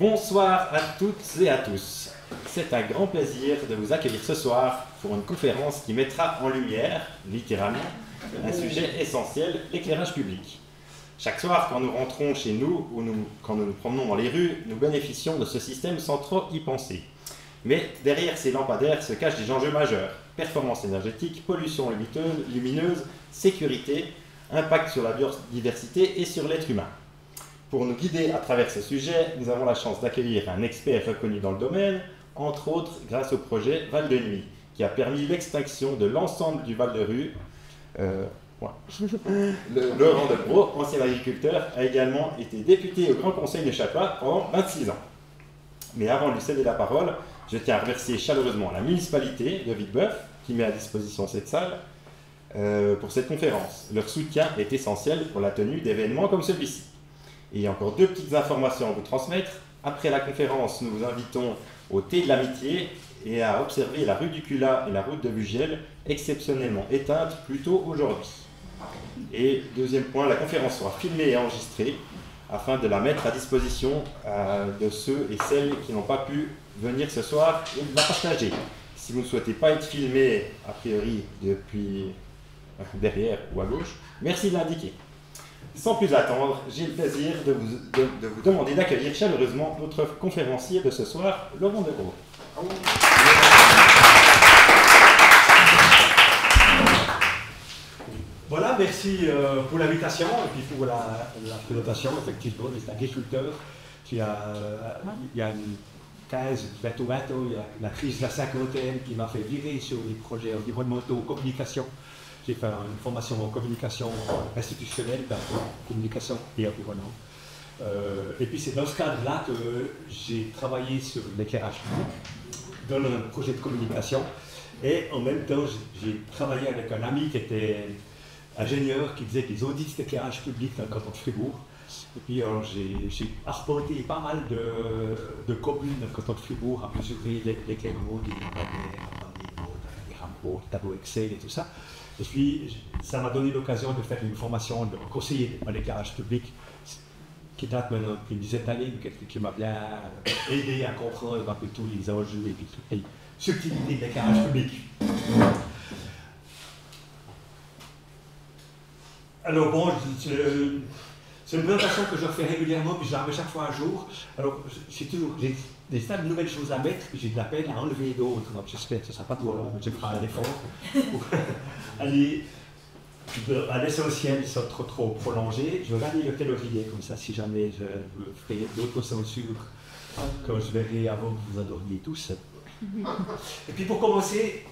Bonsoir à toutes et à tous. C'est un grand plaisir de vous accueillir ce soir pour une conférence qui mettra en lumière, littéralement, un sujet essentiel, l'éclairage public. Chaque soir, quand nous rentrons chez nous ou quand nous nous promenons dans les rues, nous bénéficions de ce système sans trop y penser. Mais derrière ces lampadaires se cachent des enjeux majeurs. Performance énergétique, pollution lumineuse, sécurité, impact sur la biodiversité et sur l'être humain. Pour nous guider à travers ce sujet, nous avons la chance d'accueillir un expert reconnu dans le domaine, entre autres grâce au projet Val de Nuit, qui a permis l'extinction de l'ensemble du Val de Rue. Laurent Debro, ancien agriculteur, a également été député au Grand Conseil de Château pendant 26 ans. Mais avant de lui céder la parole, je tiens à remercier chaleureusement la municipalité de Villebeuf, qui met à disposition cette salle, pour cette conférence. Leur soutien est essentiel pour la tenue d'événements comme celui-ci. Et il y a encore deux petites informations à vous transmettre. Après la conférence, nous vous invitons au thé de l'amitié et à observer la rue du Culat et la route de Vugiel, exceptionnellement éteintes plus tôt aujourd'hui. Et deuxième point, la conférence sera filmée et enregistrée afin de la mettre à disposition de ceux et celles qui n'ont pas pu venir ce soir et de la partager. Si vous ne souhaitez pas être filmé, a priori, depuis derrière ou à gauche, merci de l'indiquer. Sans plus attendre, j'ai le plaisir de vous demander d'accueillir chaleureusement notre conférencier de ce soir, Laurent Debro. Voilà, merci pour l'invitation et puis pour la présentation. Effectivement, des agriculteurs. Il y a une 15, 20 ans, il y a la crise de la cinquantaine qui m'a fait virer sur les projets environnementaux, communication. J'ai fait une formation en communication institutionnelle, communication et environnement. Et puis c'est dans ce cadre-là que j'ai travaillé sur l'éclairage public dans un projet de communication. Et en même temps, j'ai travaillé avec un ami qui était ingénieur, qui faisait des audits d'éclairage public dans le canton de Fribourg. Et puis j'ai arpenté pas mal de communes dans le canton de Fribourg à mesurer l'éclairement des rampes, des tableaux Excel et tout ça. Et puis, ça m'a donné l'occasion de faire une formation de conseiller en éclairage public qui date maintenant depuis une dizaine d'années, qui m'a bien aidé à comprendre un peu tous les enjeux et toutes les subtilités de l'éclairage public. Alors bon, c'est une présentation que je fais régulièrement, puis je la remets chaque fois à jour. Alors, j'ai des tas de nouvelles choses à mettre, puis j'ai de la peine à enlever d'autres. Donc j'espère que ce ne sera pas trop long, je ferai un effort pour aller à l'essentiel sans trop prolonger. Je vais regarder le calendrier, comme ça, si jamais je ferai d'autres censures, quand je verrai avant que vous endormiez tous. Et puis pour commencer,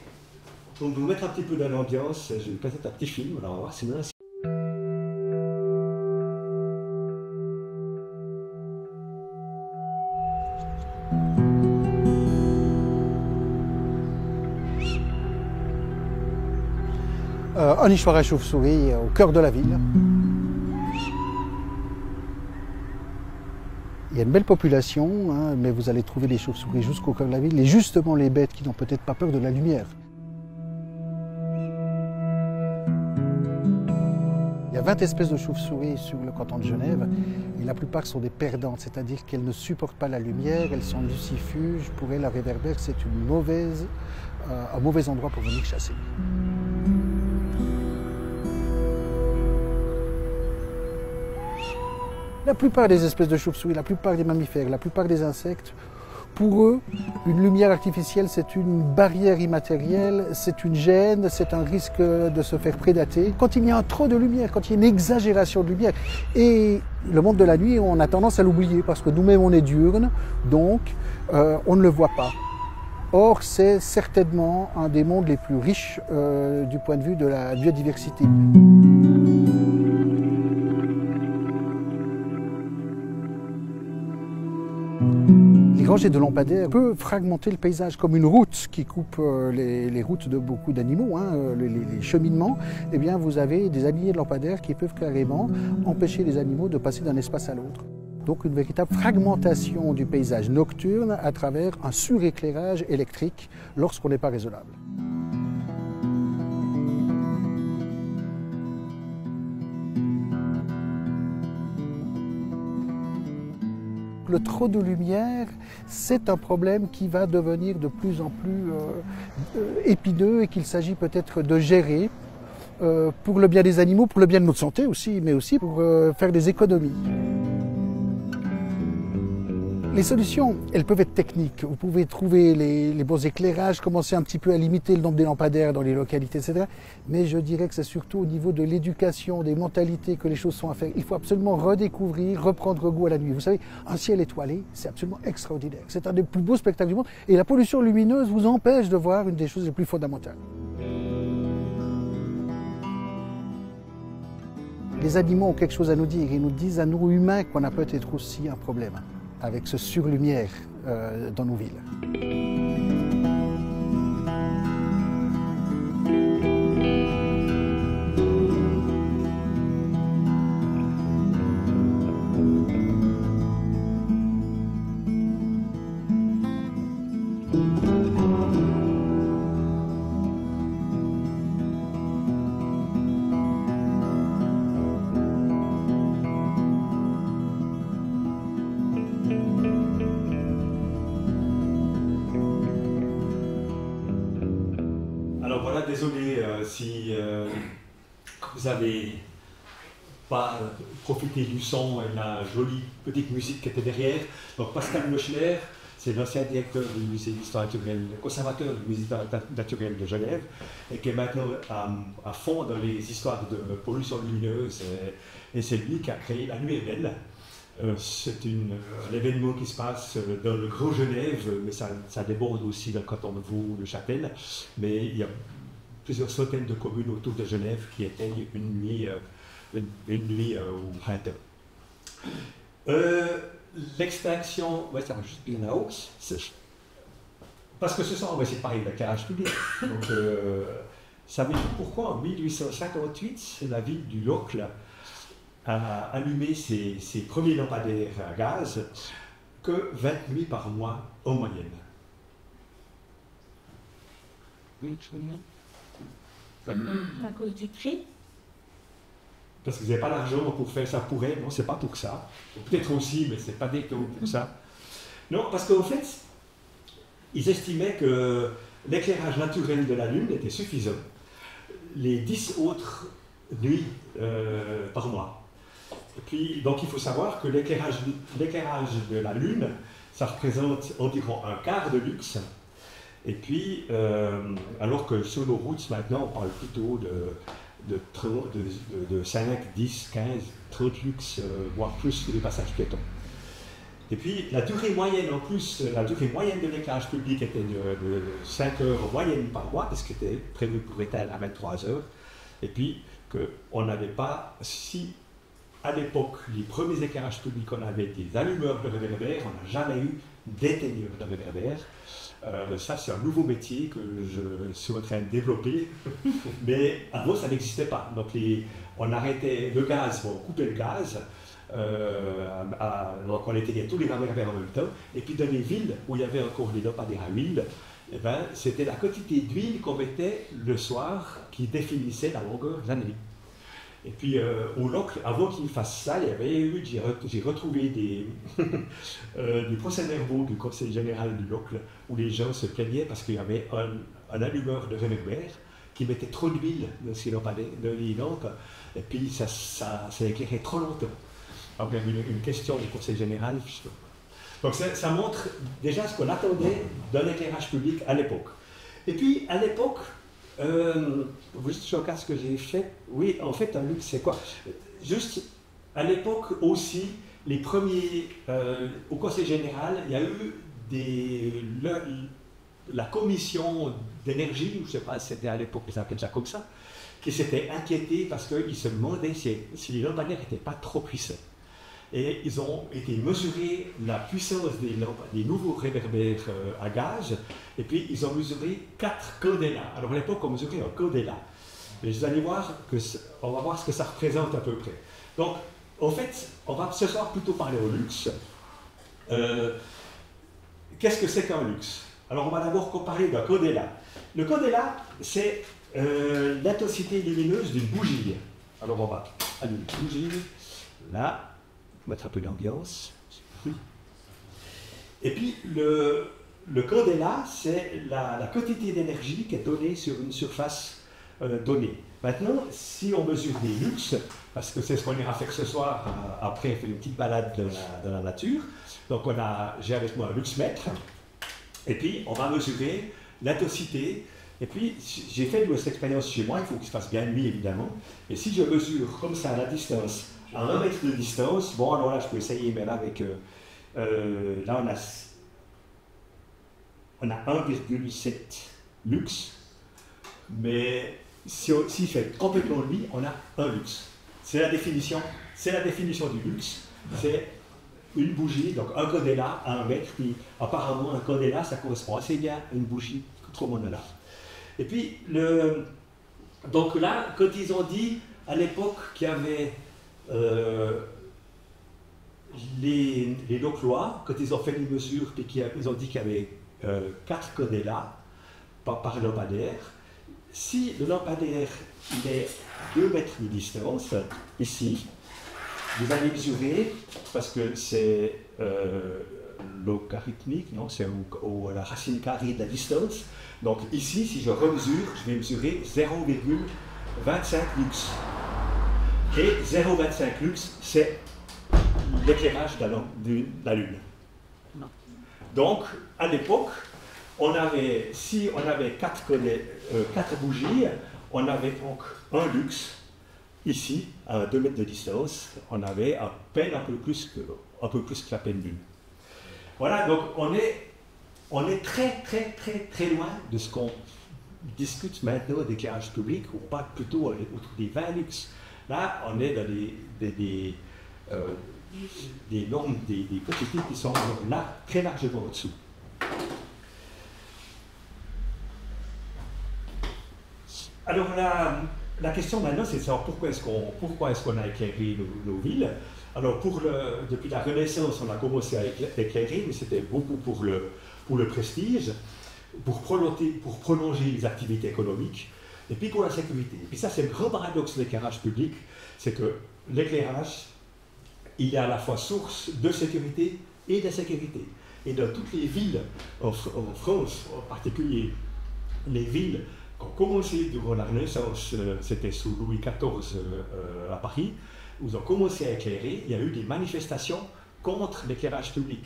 pour vous mettre un petit peu dans l'ambiance, je vais vous présenter un petit film. Alors on va voir si maintenant... Un nichoir à chauve-souris au cœur de la ville. Il y a une belle population, hein, mais vous allez trouver des chauves-souris jusqu'au cœur de la ville, et justement les bêtes qui n'ont peut-être pas peur de la lumière. Il y a 20 espèces de chauves-souris sur le canton de Genève, et la plupart sont des perdantes, c'est-à-dire qu'elles ne supportent pas la lumière, elles sont lucifuges, pour elles la réverbère c'est un mauvais endroit pour venir chasser. La plupart des espèces de chauves-souris, la plupart des mammifères, la plupart des insectes, pour eux, une lumière artificielle, c'est une barrière immatérielle, c'est une gêne, c'est un risque de se faire prédater. Quand il y a trop de lumière, quand il y a une exagération de lumière, et le monde de la nuit, on a tendance à l'oublier parce que nous-mêmes, on est diurnes, donc on ne le voit pas. Or, c'est certainement un des mondes les plus riches du point de vue de la biodiversité. Les rangées de lampadaires peuvent fragmenter le paysage comme une route qui coupe les routes de beaucoup d'animaux, hein, les cheminements. Eh bien, vous avez des milliers de lampadaires qui peuvent carrément empêcher les animaux de passer d'un espace à l'autre. Donc une véritable fragmentation du paysage nocturne à travers un suréclairage électrique lorsqu'on n'est pas raisonnable. Donc le trop de lumière, c'est un problème qui va devenir de plus en plus épineux et qu'il s'agit peut-être de gérer pour le bien des animaux, pour le bien de notre santé aussi, mais aussi pour faire des économies. Les solutions, elles peuvent être techniques. Vous pouvez trouver les bons éclairages, commencer un petit peu à limiter le nombre de lampadaires dans les localités, etc. Mais je dirais que c'est surtout au niveau de l'éducation, des mentalités que les choses sont à faire. Il faut absolument redécouvrir, reprendre goût à la nuit. Vous savez, un ciel étoilé, c'est absolument extraordinaire. C'est un des plus beaux spectacles du monde. Et la pollution lumineuse vous empêche de voir une des choses les plus fondamentales. Les animaux ont quelque chose à nous dire. Ils nous disent à nous humains qu'on a peut-être aussi un problème avec ce surlumière dans nos villes. Désolé si vous n'avez pas profité du son et de la jolie petite musique qui était derrière. Donc Pascal Lochner, c'est l'ancien directeur du musée d'histoire naturelle, le conservateur du musée naturel de Genève, et qui est maintenant à fond dans les histoires de pollution lumineuse. Et c'est lui qui a créé la Nuit est belle. C'est un événement qui se passe dans le Gros Genève, mais ça déborde aussi dans le canton de Vaud, le Châtel. Mais il y a plusieurs centaines de communes autour de Genève qui éteignent une nuit au printemps. L'extinction, ouais, ça va juste bien là-haut, parce que ce soir, ouais, c'est pareil, l'éclairage public. Donc, savez-vous pourquoi en 1858, la ville du Locle a allumé ses premiers lampadaires à gaz que 20 nuits par mois en moyenne? Oui, à cause du prix? Parce que vous n'avez pas l'argent pour faire ça pour elle. Non, c'est pas pour ça. Peut-être aussi, mais c'est pas directement pour ça. Non, parce qu'en fait, ils estimaient que l'éclairage naturel de la Lune était suffisant. Les 10 autres nuits par mois. Et puis, donc il faut savoir que l'éclairage de la Lune, ça représente environ un quart de luxe. Et puis, alors que sur nos routes, maintenant, on parle plutôt de 5, 10, 15, 30 luxe, voire plus sur les passages piétons. Et puis, la durée moyenne en plus, la durée moyenne de l'éclairage public était de 5 heures en moyenne par mois, parce qu'il était prévu pour éteindre à 23 heures. Et puis, qu'on n'avait pas, si à l'époque, les premiers éclairages publics, on avait des allumeurs de réverbères, on n'a jamais eu d'éteigneurs de réverbères. Ça, c'est un nouveau métier que je suis en train de développer, mais avant, ça n'existait pas. Donc, on arrêtait le gaz, on coupait le gaz, donc on éteignait tous les réverbères en même temps, et puis dans les villes où il y avait encore des lampadaires à huile, eh ben, c'était la quantité d'huile qu'on mettait le soir qui définissait la longueur de la nuit. Et puis au Locle, avant qu'il fasse ça, il y avait eu, j'ai retrouvé des procès-verbaux du Conseil général du Locle où les gens se plaignaient parce qu'il y avait un allumeur de réverbère qui mettait trop d'huile dans ses lampadaires, dans les lampes, et puis ça éclairait trop longtemps. Alors il y avait une question du Conseil général. Donc ça montre déjà ce qu'on attendait d'un éclairage public à l'époque. Et puis à l'époque, vous êtes choqués ce que j'ai fait? Oui, en fait, un luxe, c'est quoi? Juste, à l'époque aussi, les premiers, au Conseil général, il y a eu la commission d'énergie, je ne sais pas si c'était à l'époque, ils appelaient ça comme ça, qui s'était inquiétée parce qu'ils se demandaient si les lampadaires n'étaient pas trop puissants. Et ils ont été mesurer la puissance des nouveaux réverbères à gaz, et puis ils ont mesuré 4 candélas. Alors à l'époque, on mesurait un candéla. Mais vous allez voir on va voir ce que ça représente à peu près. Donc, en fait, on va ce soir plutôt parler au luxe. Qu'est-ce que c'est qu'un luxe? Alors, on va d'abord comparer d'un candéla. Le candéla, c'est l'intensité lumineuse d'une bougie. Alors, on va allumer une bougie, là. Mettre un peu d'ambiance. Et puis le candela, c'est la quantité d'énergie qui est donnée sur une surface donnée. Maintenant, si on mesure des lux, parce que c'est ce qu'on ira faire ce soir, après faire une petite balade dans la nature, donc j'ai avec moi un luxmètre, et puis on va mesurer l'intensité. Et puis j'ai fait cette expérience chez moi, il faut qu'il se fasse bien nuit évidemment, et si je mesure comme ça la distance, à 1 mètre de distance, bon alors là je peux essayer, mais là avec, là on a 1,7 lux, mais si fait complètement nuit, on a 1 lux. C'est la définition du lux, c'est une bougie, donc un candela à 1 mètre, puis apparemment un candela ça correspond assez bien à une bougie comme on en a. Et puis, donc là, quand ils ont dit à l'époque qu'il y avait les Loclois, quand ils ont fait les mesures, puis qu'ils ont dit qu'il y avait 4 candelas par lampadaire, si le lampadaire il est 2 mètres de distance, ici, vous allez mesurer, parce que c'est logarithmique, non, c'est la racine carrée de la distance. Donc ici, si je remesure, je vais mesurer 0,25 lux. Et 0,25 lux, c'est l'éclairage de la Lune. Donc, à l'époque, si on avait 4 bougies, on avait donc 1 lux. Ici, à 2 mètres de distance, on avait à peine un peu plus que la pleine Lune. Voilà, donc on est très loin de ce qu'on discute maintenant d'éclairage public, on parle plutôt autour des 20 lux. Là, on est dans des normes, des quantités qui sont là, très largement au-dessous. Alors la question maintenant, c'est de savoir pourquoi est-ce qu'on a éclairé nos villes. Alors depuis la Renaissance, on a commencé à éclairer, mais c'était beaucoup pour le prestige, pour prolonger les activités économiques, et puis pour la sécurité. Et puis ça, c'est le grand paradoxe de l'éclairage public, c'est que l'éclairage, il est à la fois source de sécurité et d'insécurité. Et dans toutes les villes, en France en particulier, les villes qui ont commencé durant la Renaissance, c'était sous Louis XIV à Paris, où ils ont commencé à éclairer, il y a eu des manifestations contre l'éclairage public,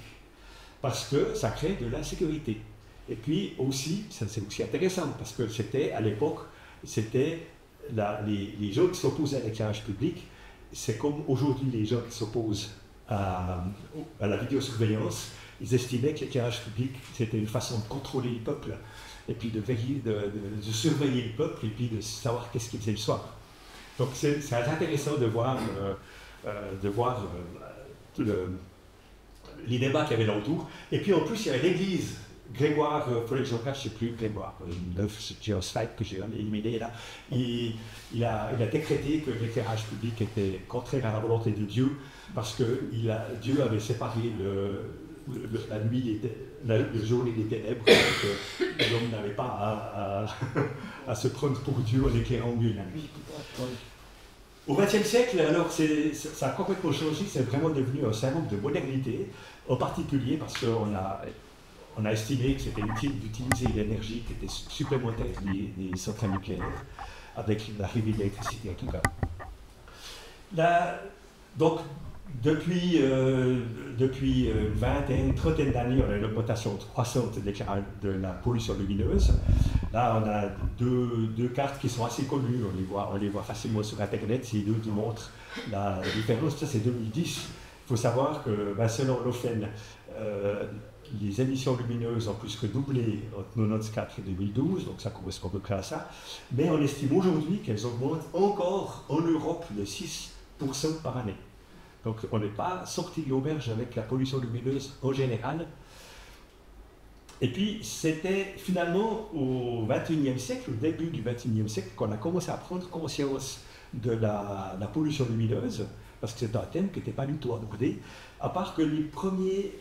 parce que ça crée de l'insécurité. Et puis aussi, c'est aussi intéressant, parce que c'était, à l'époque, c'était les gens qui s'opposaient à l'éclairage public, c'est comme aujourd'hui les gens qui s'opposent à la vidéosurveillance, ils estimaient que l'éclairage public, c'était une façon de contrôler le peuple, et puis de surveiller le peuple, et puis de savoir qu'est-ce qu'il faisait le soir. Donc c'est intéressant de voir, les débats qu'il y avait là autour. Et puis en plus, il y avait l'église. Grégoire, il faudrait que je regarde, je ne sais plus, Grégoire, le géosphète que j'ai éliminé là, il a décrété que l'éclairage public était contraire à la volonté de Dieu, parce que Dieu avait séparé la nuit, le jour et les ténèbres, que l'homme n'avait pas à se prendre pour Dieu en éclairant mieux la nuit. Au XXe siècle, alors, ça a complètement changé, c'est vraiment devenu un symbole de modernité, en particulier parce qu'on a estimé que c'était utile d'utiliser l'énergie qui était supplémentaire des centrales nucléaires avec l'arrivée de l'électricité et tout ça. Donc, depuis une vingtaine, une trentaine d'années, on a une augmentation croissante de la pollution lumineuse. Là, on a deux cartes qui sont assez connues, on les voit facilement sur Internet, c'est deux qui montrent la différence. Ça, c'est 2010. Il faut savoir que, selon l'OFEN, les émissions lumineuses ont plus que doublé entre 1994 et 2012, donc ça correspond à peu près à ça. Mais on estime aujourd'hui qu'elles augmentent encore en Europe de 6% par année. Donc on n'est pas sorti de l'auberge avec la pollution lumineuse en général. Et puis c'était finalement au XXIe siècle, au début du XXIe siècle, qu'on a commencé à prendre conscience de la pollution lumineuse, parce que c'est un thème qui n'était pas du tout abordé, à part que les premiers,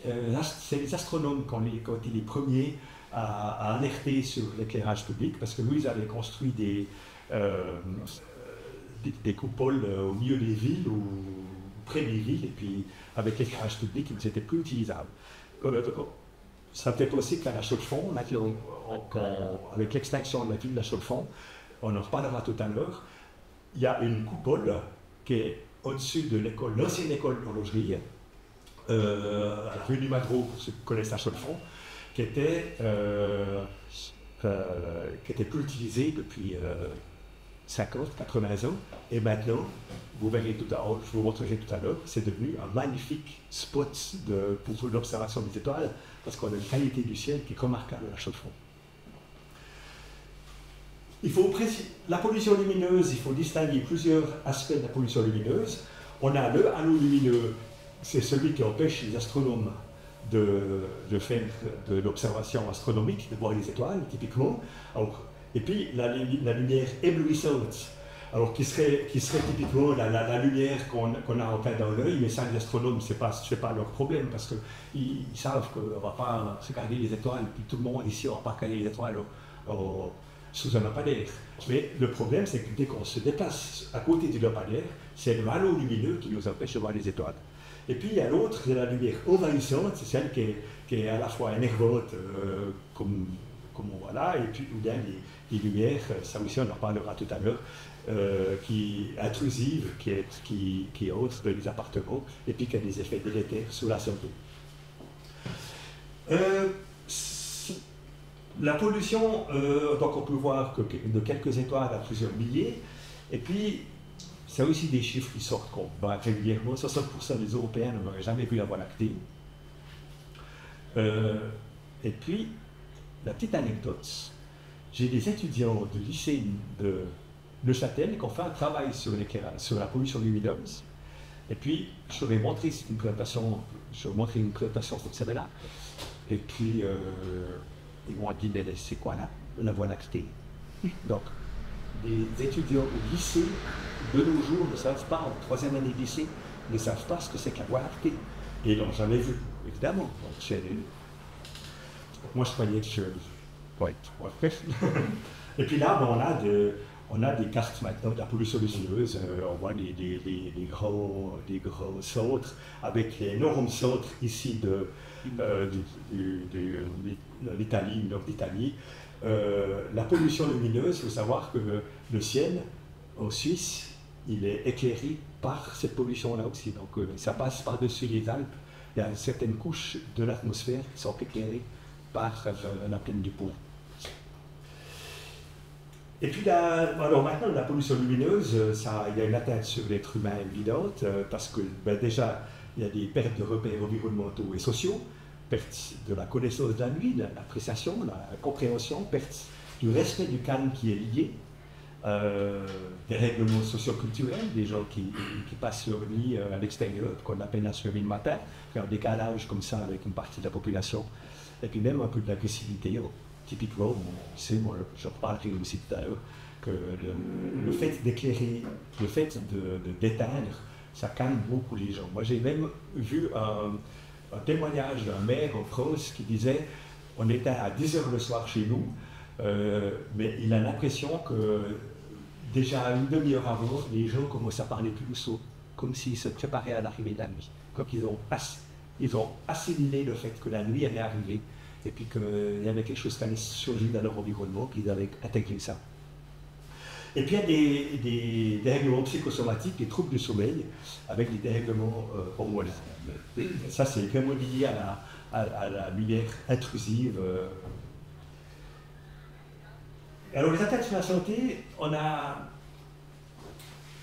c'est les astronomes qui ont été les premiers à alerter sur l'éclairage public, parce que nous, ils avaient construit des coupoles au milieu des villes, près des villes, et puis avec l'éclairage public, ils n'étaient plus utilisables. ça fait penser qu'à la Chaux-de-Fonds, maintenant, avec l'extinction de la ville de la Chaux-de-Fonds, on en reparlera tout à l'heure, il y a une coupole qui est au-dessus de l'école, l'ancienne école d'horlogerie, à la rue du Madreau, pour ceux qui connaissent la Chaux-de-Fonds, qui était plus utilisée depuis 50, 80 ans, et maintenant, vous verrez tout à l'heure, je vous montrerai tout à l'heure, c'est devenu un magnifique spot pour l'observation des étoiles, parce qu'on a une qualité du ciel qui est remarquable à la Chaux-de-Fonds. La pollution lumineuse, il faut distinguer plusieurs aspects de la pollution lumineuse. On a le halo lumineux, c'est celui qui empêche les astronomes de faire de l'observation astronomique, de voir les étoiles, typiquement. Alors, et puis la lumière éblouissante, alors qui serait typiquement la lumière qu'on a en plein dans l'œil, mais ça les astronomes, c'est pas leur problème, parce qu'ils savent qu'on ne va pas regarder les étoiles, puis tout le monde ici on ne va pas regarder les étoiles sous un lampadaire. Mais le problème, c'est que dès qu'on se déplace à côté du lampadaire, c'est le halo lumineux qui nous empêche de voir les étoiles. Et puis il y a l'autre, c'est la lumière envahissante, c'est celle qui est à la fois énervante, comme on voit là, et puis il y a les lumières, ça aussi on en reparlera tout à l'heure, intrusives, qui entrent dans les appartements, et puis qui a des effets délétères sur la santé. La pollution, donc on peut voir que de quelques étoiles à plusieurs milliers, et puis c'est aussi des chiffres qui sortent régulièrement. 60% des Européens n'auraient jamais vu la Voie lactée. Et puis, la petite anecdote, j'ai des étudiants du lycée de Neuchâtel qui ont fait un travail sur la pollution lumineuse. Et puis, je leur ai montré une présentation comme celle-là. Et puis, ils m'ont dit, c'est quoi la Voie lactée? Donc, les étudiants au lycée, de nos jours, ne savent pas, en troisième année de lycée, ne savent pas ce que c'est que la Voie lactée. Et ils l'ont jamais vu, évidemment. Donc, moi, je croyais que je... Ouais. Et puis là, on a des cartes maintenant de la pollution lumineuse. On voit des gros centres, avec les énormes centres ici de l'Italie, nord d'Italie. La pollution lumineuse, il faut savoir que le ciel, en Suisse, il est éclairé par cette pollution-là aussi. Donc ça passe par-dessus les Alpes. Il y a certaines couches de l'atmosphère qui sont éclairées par la plaine du Pô. Et puis alors maintenant, la pollution lumineuse, il y a une atteinte sur l'être humain évidente, parce que déjà, il y a des pertes de repères environnementaux et sociaux, perte de la connaissance de la nuit, de l'appréciation, de la compréhension, perte du respect du calme qui est lié, des règlements socioculturels, des gens qui passent leur vie à l'extérieur, qu'on appelle à se lever le matin, qui ont un décalage comme ça avec une partie de la population, et puis même un peu de l'agressivité. Typiquement, je reparlerai aussi tout à l'heure, que le fait d'éclairer, le fait d'éteindre, ça calme beaucoup les gens. Moi, j'ai même vu un témoignage d'un maire en France qui disait on était à 10h le soir chez nous, mais il a l'impression que déjà une demi-heure avant, les gens commencent à parler plus doucement, comme s'ils se préparaient à l'arrivée de la nuit, comme qu'ils ont assimilé le fait que la nuit allait arriver, et puis qu'il y avait quelque chose qui allait surgir dans leur environnement, qu'ils avaient intégré ça. Et puis il y a des dérèglements psychosomatiques, des troubles du sommeil, avec des dérèglements hormonaux. Ça, c'est vraiment lié à la lumière intrusive. Alors les atteintes sur la santé,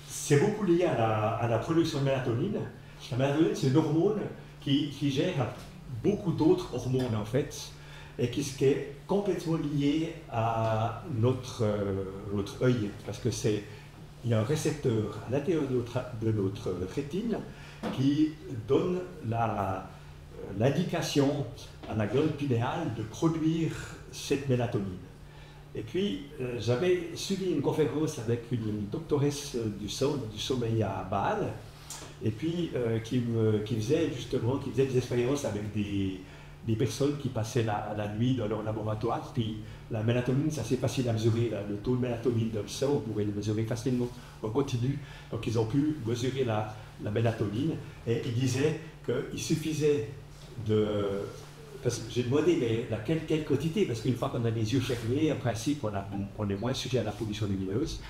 c'est beaucoup lié à la production de mélatonine. La mélatonine, c'est une hormone qui gère beaucoup d'autres hormones en fait, et qui est complètement lié à notre œil, parce que il y a un récepteur à l'intérieur de notre rétine qui donne l'indication à la glande pinéale de produire cette mélatonine. Et puis, j'avais suivi une conférence avec une doctoresse du sommeil à Bâle, et puis qui faisait des expériences avec des personnes qui passaient la nuit dans leur laboratoire. Puis la mélatonine, c'est assez facile à mesurer. Le taux de mélatonine dans le sang, on pouvait le mesurer facilement. On continue. Donc ils ont pu mesurer la mélatonine. Et ils disaient qu'il suffisait parce que j'ai demandé, mais quelle quantité? Parce qu'une fois qu'on a les yeux fermés, en principe, on est moins sujet à la pollution lumineuse.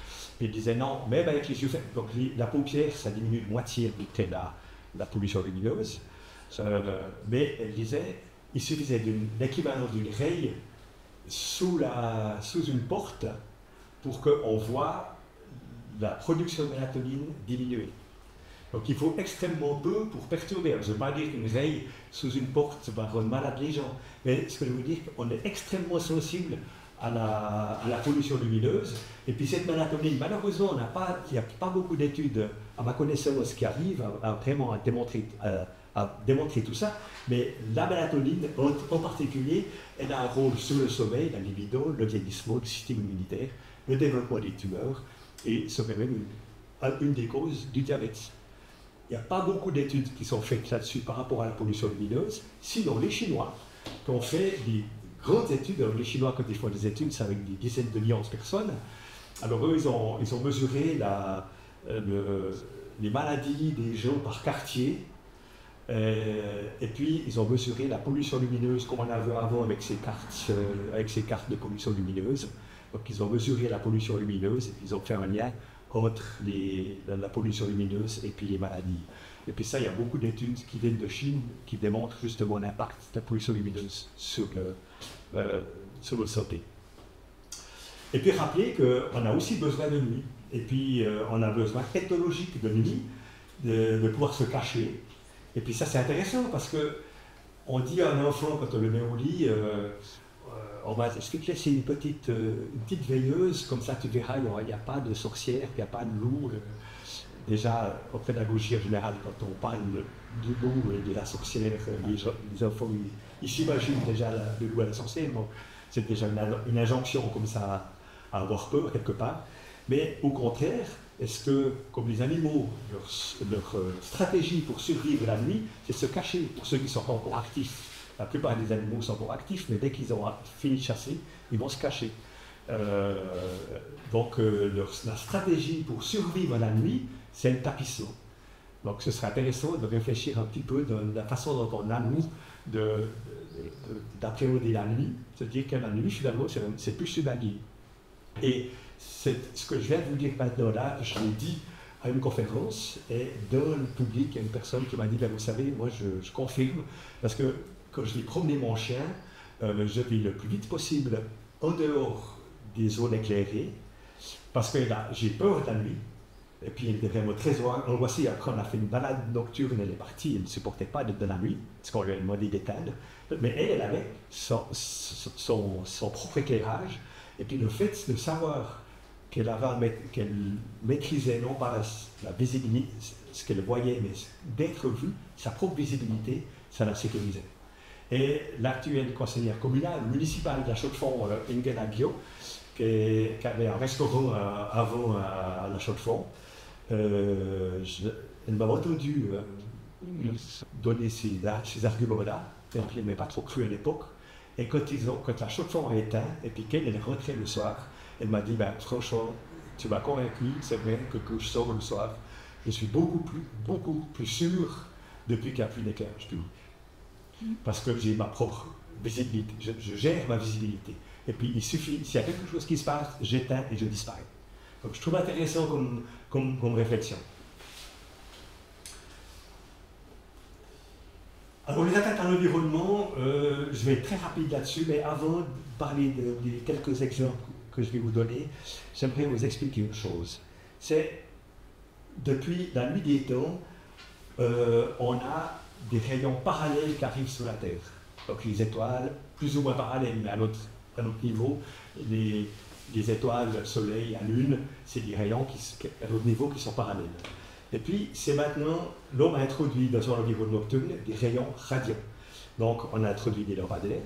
Et il disait non, même avec les yeux fermés, donc la paupière, ça diminue de moitié la pollution lumineuse. Mais elle disait, il suffisait l'équivalent d'une raye sous une porte pour qu'on voit la production de mélatonine diminuer. Donc il faut extrêmement peu pour perturber. Je ne veux pas dire qu'une raye sous une porte va rendre malade les gens, mais ce que je veux dire, qu'on est extrêmement sensible à la pollution lumineuse. Et puis cette mélatonine, malheureusement, il n'y a pas beaucoup d'études, à ma connaissance, qui arrivent vraiment à démontrer tout ça. Mais la mélatonine, en particulier, elle a un rôle sur le sommeil, la libido, le vieillissement, le système immunitaire, le développement des tumeurs, et serait même une des causes du diabète. Il n'y a pas beaucoup d'études qui sont faites là-dessus par rapport à la pollution lumineuse. Sinon, les Chinois, qui ont fait des grandes études, alors les Chinois, quand ils font des études, c'est avec des dizaines de millions de personnes. Alors eux, ils ont mesuré les maladies des gens par quartier. Et puis, ils ont mesuré la pollution lumineuse comme on avait avant avec ces cartes de pollution lumineuse. Donc, ils ont mesuré la pollution lumineuse et puis ils ont fait un lien entre la pollution lumineuse et puis les maladies. Et puis ça, il y a beaucoup d'études qui viennent de Chine qui démontrent justement l'impact de la pollution lumineuse sur notre santé. Et puis rappelez qu'on a aussi besoin de nuit. Et puis on a besoin technologique de nuit, de pouvoir se cacher. Et puis ça, c'est intéressant parce qu'on dit à un enfant quand on le met au lit, est-ce que tu laisses une petite veilleuse, comme ça tu verras, il n'y a pas de sorcière, il n'y a pas de loup. Déjà, en pédagogie en général, quand on parle du loup et de la sorcière, les enfants, ils s'imaginent déjà le loup et la sorcière. Bon, c'est déjà une injonction comme ça à avoir peur quelque part. Mais au contraire, est-ce que, comme les animaux, leur stratégie pour survivre la nuit, c'est se cacher pour ceux qui sont encore actifs? La plupart des animaux sont encore actifs, mais dès qu'ils ont fini de chasser, ils vont se cacher. Donc la stratégie pour survivre la nuit, c'est le tapissement. Donc ce serait intéressant de réfléchir un petit peu de la façon dont on a, nous, d'appréhender la nuit. C'est-à-dire que la nuit, finalement, c'est plus humaniste. Et ce que je viens de vous dire maintenant là, je l'ai dit à une conférence, et dans le public, il y a une personne qui m'a dit, vous savez, moi je confirme, parce que quand je vais promener mon chien, je vais le plus vite possible en dehors des zones éclairées, parce que là, j'ai peur de la nuit. Et puis elle était vraiment très angoissée. Après, on a fait une balade nocturne, elle est partie, elle ne supportait pas d'être de la nuit, parce qu'on lui a demandé d'éteindre. Mais elle avait son propre éclairage. Et puis le fait de savoir qu'elle maîtrisait non pas la visibilité, ce qu'elle voyait, mais d'être vue, sa propre visibilité, ça la sécurisait. Et l'actuelle conseillère communale, municipale de la Chaux-de-Fonds, Inge Nagio, qui avait un restaurant avant à la Chaux-de-Fonds, elle m'a entendu donner ces arguments-là, et puis elle ne m'a pas trop cru à l'époque. Et quand la Chaux-de-Fonds a éteint, et puis qu'elle est rentrée le soir, elle m'a dit, franchement, tu m'as convaincu, c'est vrai que je sors le soir, je suis beaucoup plus sûr depuis qu'il n'y a plus d'éclairage public. Parce que j'ai ma propre visibilité, je gère ma visibilité. Et puis il suffit, s'il y a quelque chose qui se passe, j'éteins et je disparais. Donc je trouve intéressant comme réflexion. Alors les atteintes à l'environnement, je vais être très rapide là-dessus, mais avant de parler des quelques exemples que je vais vous donner, j'aimerais vous expliquer une chose. C'est, depuis la nuit des temps, on a des rayons parallèles qui arrivent sur la Terre. Donc les étoiles, plus ou moins parallèles, mais à notre niveau, les étoiles, le Soleil, la Lune, c'est des rayons à notre niveau qui sont parallèles. Et puis, c'est maintenant, l'homme a introduit dans son environnement nocturne des rayons radiants. Donc, on a introduit des lampadaires,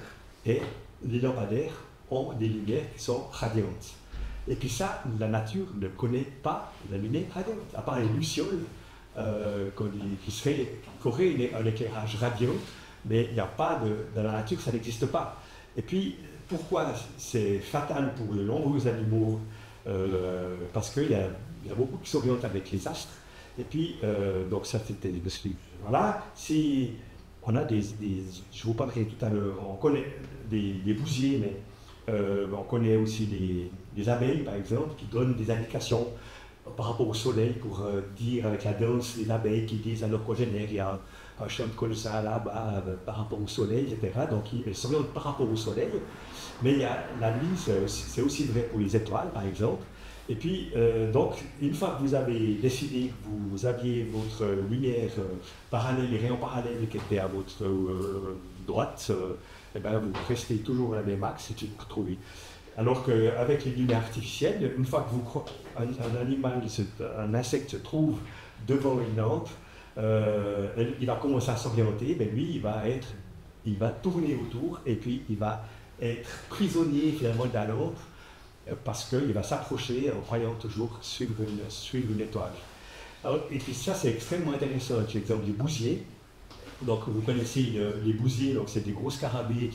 et les lampadaires ont des lumières qui sont radiantes. Et puis ça, la nature ne connaît pas la lumière radiante, à part les lucioles, qui auraient un éclairage radiant, mais il n'y a pas dans la nature, ça n'existe pas. Et puis, pourquoi c'est fatal pour de nombreux animaux? Parce qu'il y a beaucoup qui s'orientent avec les astres. Et puis, donc ça c'était voilà, si on a je vous parlerai tout à l'heure, on connaît des bousiers, mais on connaît aussi des abeilles, par exemple, qui donnent des indications par rapport au soleil pour dire avec la danse des abeilles qui disent à leurs congénères, il y a un champ de colza là-bas par rapport au soleil, etc. Donc ils s'orientent par rapport au soleil. Mais il y a la nuit, c'est aussi vrai pour les étoiles, par exemple. Et puis, donc, une fois que vous avez décidé que vous aviez votre lumière parallèle, les rayons parallèles qui étaient à votre droite, eh ben, vous restez toujours à la même axe et tu peux trouver. Alors qu'avec les lumières artificielles, une fois que un animal, un insecte se trouve devant une lampe, il va commencer à s'orienter, mais lui, il va tourner autour et puis il va être prisonnier finalement de la lampe parce qu'il va s'approcher en croyant toujours suivre une étoile. Alors, et puis ça, c'est extrêmement intéressant. L'exemple du bousier. Donc, vous connaissez les bousiers, donc c'est des gros scarabées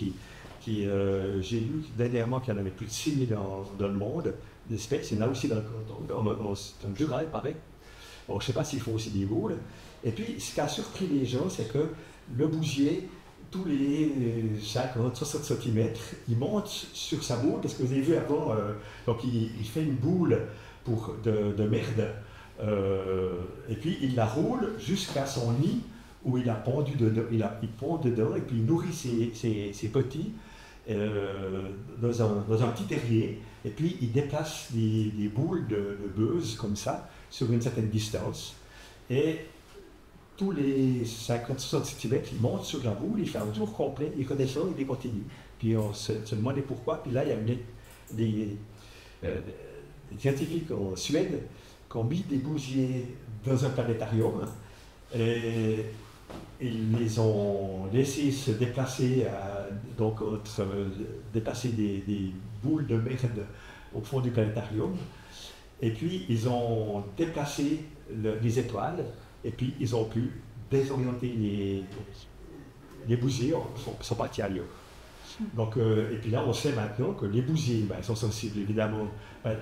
j'ai lu dernièrement qu'il y en avait plus de 6000 dans le monde, d'espèces. Il y en a aussi dans le Jura, il paraît. Bon, je ne sais pas s'ils font aussi des boules. Et puis, ce qui a surpris les gens, c'est que le bousier, tous les 50-60 cm, il monte sur sa boule, parce que vous avez vu avant, donc il fait une boule de merde, et puis il la roule jusqu'à son nid, où il a pondu dedans, il pond dedans, et puis il nourrit ses petits dans un petit terrier, et puis il déplace des boules de buzz comme ça, sur une certaine distance, et tous les 50-60 cm, il monte sur la boule, il fait un tour complet, il redescend, il continue. Puis on se demandait pourquoi. Puis là, il y a des scientifiques en Suède qui ont mis des bousiers dans un planétarium et ils les ont laissés se déplacer, déplacer des boules de merde au fond du planétarium. Et puis, ils ont déplacé les étoiles. Et puis, ils ont pu désorienter les bousiers, sont partis ailleurs. Donc, et puis là, on sait maintenant que les bousiers, ils sont sensibles, évidemment.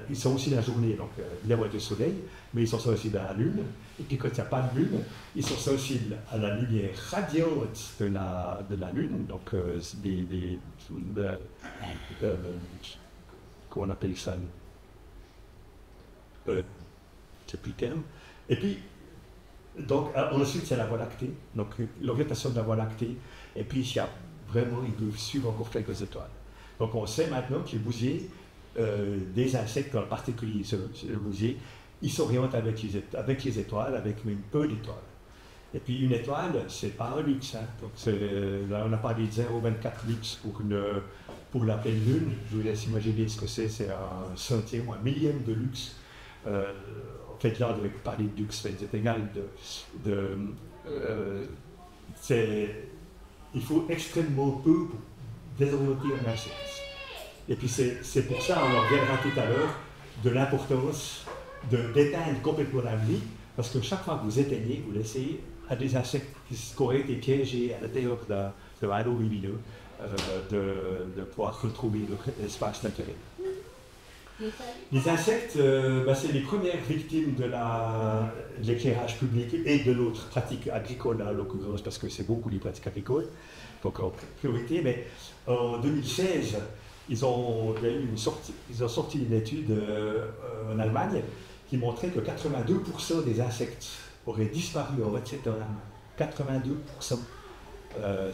Ils sont aussi la journée, donc évidemment avec le soleil, mais ils sont sensibles à la lune. Et puis, quand il n'y a pas de lune, ils sont sensibles à la lumière radiante de la lune. Donc, comment on appelle ça? C'est plus le terme. Et puis, donc, ensuite, c'est la Voie lactée, donc l'orientation de la Voie lactée, et puis il peuvent suivre encore quelques étoiles. Donc, on sait maintenant que les bousiers, des insectes en particulier, le bousier, ils s'orientent avec les étoiles, avec une peu d'étoiles. Et puis, une étoile, c'est pas un luxe. Hein. Donc, là, on a parlé de 0,24 lux pour la pleine lune. Je vous laisse imaginer ce que c'est un centième ou un millième de lux. En fait, là, on devait parler de lux, c'est égal il faut extrêmement peu pour désorienter un insecte. Et puis, c'est pour ça, on en reviendra tout à l'heure, de l'importance d'éteindre complètement la nuit, parce que chaque fois que vous éteignez, vous laissez à des insectes qui auraient été piégés à l'intérieur de l'anneau lumineux de pouvoir retrouver l'espace naturel. Les insectes, c'est les premières victimes de l'éclairage public et de l'autre pratique agricole, à l'occurrence, parce que c'est beaucoup les pratiques agricoles, donc en priorité. Mais en 2016, ils ont sorti une étude en Allemagne qui montrait que 82% des insectes auraient disparu en 27 ans. 82%.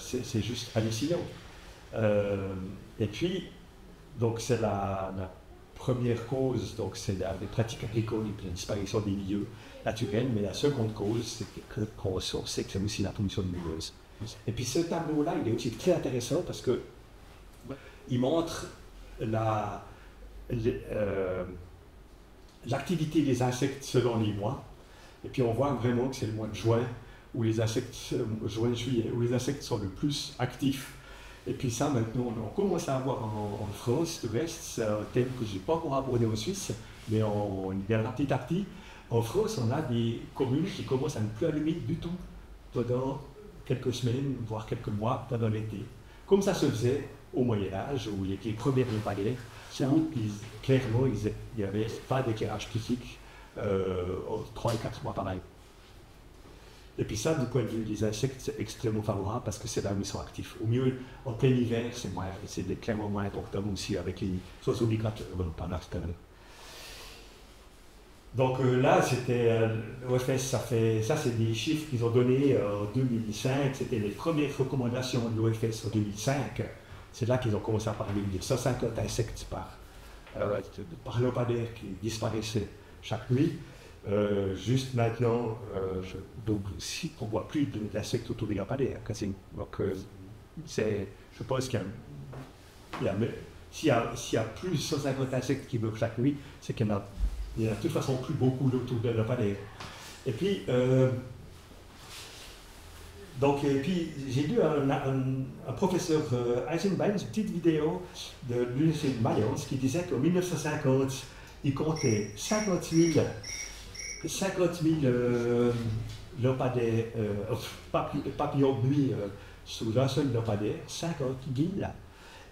C'est juste hallucinant. Et puis, donc c'est la première cause, donc c'est les pratiques agricoles et la disparition des milieux naturels, mais la seconde cause, c'est que c'est aussi la pollution lumineuse. Et puis ce tableau-là, il est aussi très intéressant parce que il montre l'activité des insectes selon les mois. Et puis on voit vraiment que c'est le mois de juin où les insectes, juin-juillet, où les insectes sont le plus actifs. Et puis ça, maintenant, on commence à avoir en France, de l'Est, c'est un thème que je n'ai pas encore abordé en Suisse, mais on y viendra petit à petit. En France, on a des communes qui commencent à ne plus allumer du tout pendant quelques semaines, voire quelques mois pendant l'été. Comme ça se faisait au Moyen-Âge, où il y avait les premières lampadaires, où clairement, il n'y avait pas d'éclairage public 3 et 4 mois pareil. Et puis ça, du point de vue des insectes, c'est extrêmement favorable parce que c'est là où ils sont actifs. Au mieux, en plein hiver, c'est clairement moins important aussi avec les oiseaux migrateurs pendant ce temps-là. Donc là, c'était l'OFS, ça c'est des chiffres qu'ils ont donnés en 2005, c'était les premières recommandations de l'OFS en 2005. C'est là qu'ils ont commencé à parler de 150 insectes par lampadaire qui disparaissaient chaque nuit. Juste maintenant, donc si on ne voit plus d'insectes autour des lampadaires, donc je pense qu'il y a, s'il y a plus de 150 insectes qui meurent chaque nuit, c'est qu'il y en a. Il n'y a de toute façon plus beaucoup autour de lampadaire. Et puis, j'ai lu un professeur Eisenbein, une petite vidéo de l'université de Mayence qui disait qu'en 1950, il comptait 50 000 lampadaires, papillons de nuit sous un seul lampadaire, 50 000.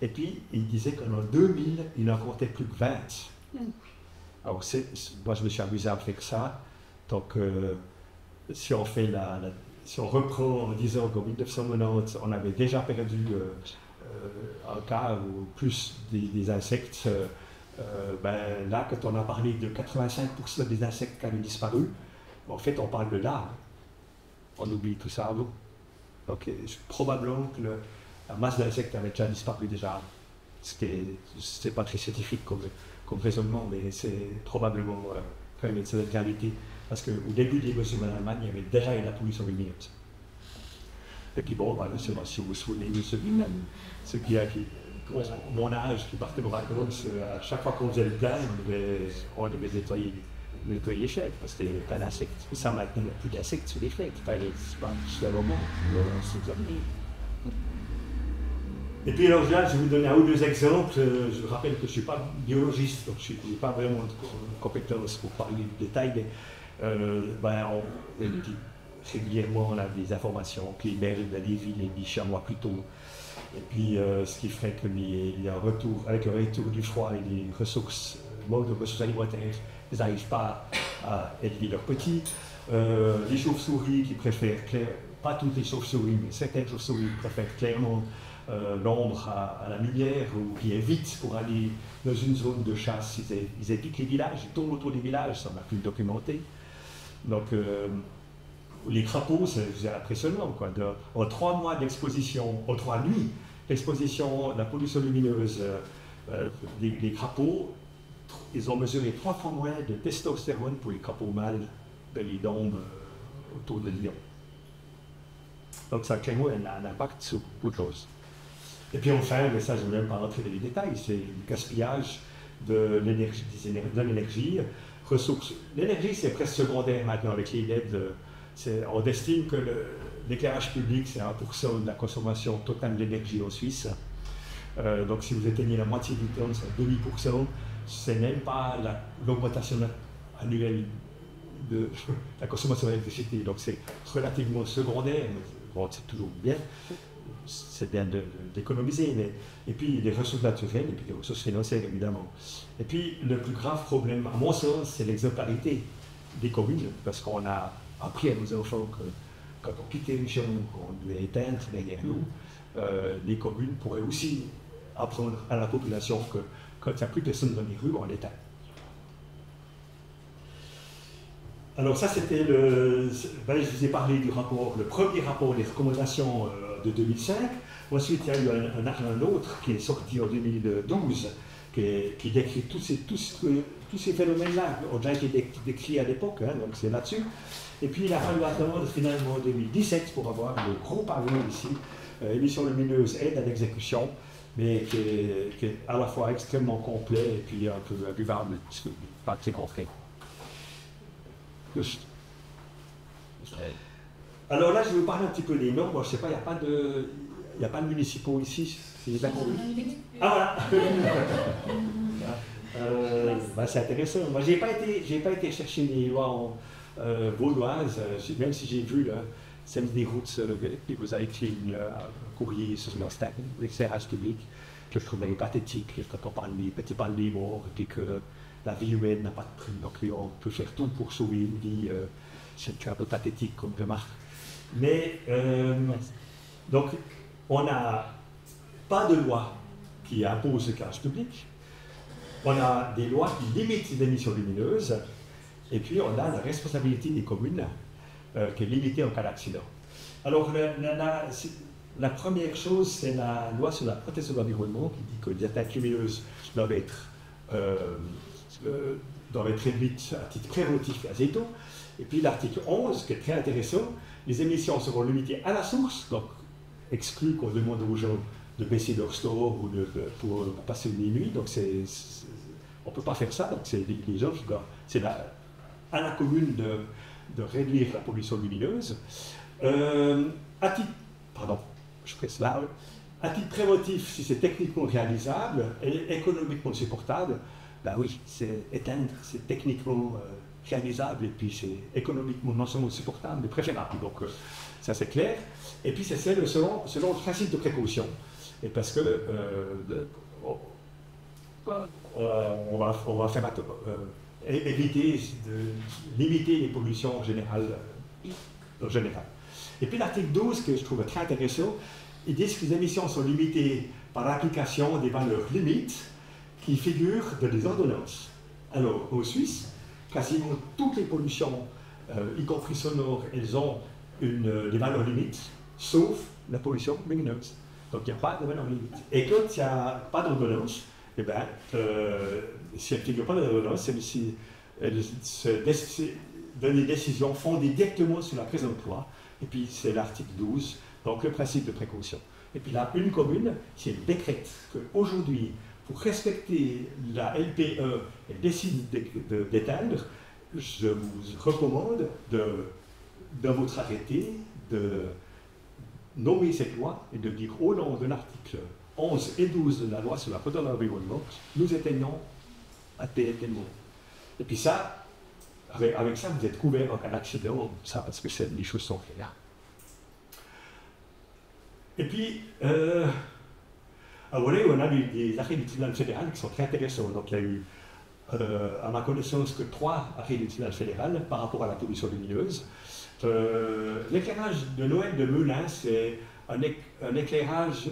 Et puis, il disait qu'en 2000, il n'en comptait plus que 20. Alors, moi, je me suis amusé à faire ça. Donc, si on reprend en disant qu'en 1990, on avait déjà perdu un quart ou plus des insectes, là, quand on a parlé de 85% des insectes qui avaient disparu, en fait, on parle de larves. On oublie tout ça. Donc, probablement que la masse d'insectes avait déjà disparu déjà. C'est pas très scientifique comme raisonnement, mais c'est probablement quand même une certaine réalité. Parce qu'au début des mesures en Allemagne, il y avait déjà eu la pollution lumineuse. Et puis bon, voilà, si vous vous souvenez de ceux qui mon âge, qui partaient au vacances, à chaque fois qu'on faisait le plein, on devait nettoyer les chèvres, parce qu'il n'y avait pas d'insectes. Ça, maintenant, il n'y a plus d'insectes sur les chèvres. C'est pas un moment. Et puis alors là, je vais vous donner un ou deux exemples. Je vous rappelle que je ne suis pas biologiste, donc je n'ai pas vraiment de compétences pour parler de détails, mais régulièrement on a des informations qui émergent des villes et des chamois plutôt. Et puis ce qui ferait qu'il y a un retour, avec le retour du froid et des ressources, manque de ressources alimentaires, ils n'arrivent pas à élever leurs petits. Les chauves-souris qui préfèrent, pas toutes les chauves-souris, mais certaines chauves-souris préfèrent clairement l'ombre à la lumière, ou qui évitent pour aller dans une zone de chasse. Ils évitent les villages, ils tournent autour des villages, ça m'a pu documenter. Donc les crapauds, c'est impressionnant. En 3 mois d'exposition, en 3 nuits d'exposition à la pollution lumineuse, les crapauds, ils ont mesuré 3 fois moins de testostérone pour les crapauds mâles de les dombes autour de Lyon. Donc ça a clairement un impact sur beaucoup de choses. Et puis enfin, mais ça je ne vais même pas rentrer dans les détails, c'est le gaspillage de l'énergie, ressources. L'énergie c'est presque secondaire maintenant avec les LED. On estime que l'éclairage public c'est 1% de la consommation totale d'énergie en Suisse. Donc si vous éteignez la moitié du temps, c'est 0,5%. C'est même pas l'augmentation annuelle de la consommation d'électricité. Donc c'est relativement secondaire. Bon, c'est toujours bien. C'est bien d'économiser, et puis les ressources naturelles, et puis les ressources financières, évidemment. Et puis, le plus grave problème, à mon sens, c'est l'exemplarité des communes, parce qu'on a appris à nos enfants que quand on quittait une chambre qu'on devait éteindre derrière nous, les communes pourraient aussi apprendre à la population que quand il n'y a plus personne dans les rues, on l'éteint. Alors ça, c'était je vous ai parlé du rapport, le premier rapport des recommandations de 2005. Ensuite, il y a eu un autre qui est sorti en 2012, qui décrit tous ces phénomènes-là, ont déjà été décrits à l'époque, donc c'est là-dessus. Et puis il a fallu attendre finalement 2017 pour avoir le gros pavé ici, émission lumineuse aide à l'exécution, mais qui est à la fois extrêmement complet et puis un peu buvable, pas très concret. Alors là, je vais vous parler un petit peu des normes. Moi, je ne sais pas, il n'y a pas de municipaux ici. C'est bien compris. Ah voilà. C'est intéressant. Moi, j'ai pas été chercher les lois vaudoises, même si j'ai vu celle des routes, puis vous avez écrit un courrier sur leur stack, l'éclairage public, que je trouvais pathétique, quand on parle des petits palmiers morts, et que la vie humaine n'a pas de prix, donc on peut faire tout pour sauver une vie. C'est un peu pathétique comme remarque. Mais, donc, on n'a pas de loi qui impose l'éclairage public. On a des lois qui limitent les émissions lumineuses. Et puis, on a la responsabilité des communes qui est limitée en cas d'accident. Alors, la première chose, c'est la loi sur la protection de l'environnement qui dit que les atteintes lumineuses doivent être réduites à titre préventif à zéro. Et puis l'article 11, qui est très intéressant, les émissions seront limitées à la source, donc exclu qu'on demande aux gens de baisser leur store ou pour passer une nuit. Donc on ne peut pas faire ça, donc c'est les gens qui doivent, c'est à la commune de réduire la pollution lumineuse. À titre préventif, si c'est techniquement réalisable et économiquement supportable, ben oui, éteindre, c'est techniquement réalisable et puis c'est économiquement non seulement supportable, mais préférable. Donc ça c'est clair. Et puis c'est selon le principe de précaution. Et parce que on va faire éviter de limiter les pollutions générales. Et puis l'article 12, que je trouve très intéressant, ils disent que les émissions sont limitées par l'application des valeurs limites qui figurent dans les ordonnances. Alors, en Suisse, quasiment toutes les pollutions, y compris sonores, elles ont des valeurs limites, sauf la pollution lumineuse. Donc, il n'y a pas de valeur limite. Et quand il n'y a pas d'ordonnance, eh bien, si elle ne figure pas dans l'ordonnance, c'est si elles donnent des décisions fondées directement sur la présente loi. Et puis, c'est l'article 12, donc le principe de précaution. Et puis là, une commune, si elle décrète qu'aujourd'hui, pour respecter la LPE, elle décide d'éteindre, je vous recommande, dans votre arrêté, de nommer cette loi et de dire au nom de l'article 11 et 12 de la loi sur la protection de l'environnement, nous éteignons à tel moment. Et puis ça, avec ça, vous êtes couvert en cas d'accident, ça, parce que les choses sont claires. Et puis, voilà, on a des arrêts du tribunal fédéral qui sont très intéressants. Donc, il y a eu, à ma connaissance, que 3 arrêts du tribunal fédéral par rapport à la pollution lumineuse. L'éclairage de Noël de Melun, c'est un éclairage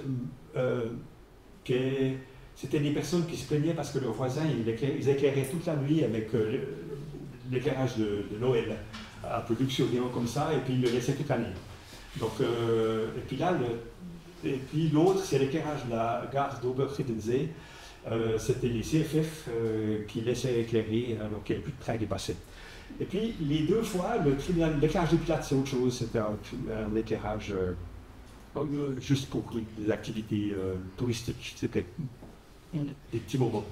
c'était des personnes qui se plaignaient parce que leurs voisins, ils éclairaient toute la nuit avec l'éclairage de Noël, un peu luxuriant comme ça, et puis ils le laissaient toute l'année. Donc, et puis là, l'autre, c'est l'éclairage de la gare d'Oberfriedensee. C'était les CFF qui laissaient éclairer, donc il n'y avait plus de train qui passait. Et puis, les 2 fois, l'éclairage du Pilat, c'est autre chose, c'était un éclairage juste pour des activités touristiques, c'était des petits moments.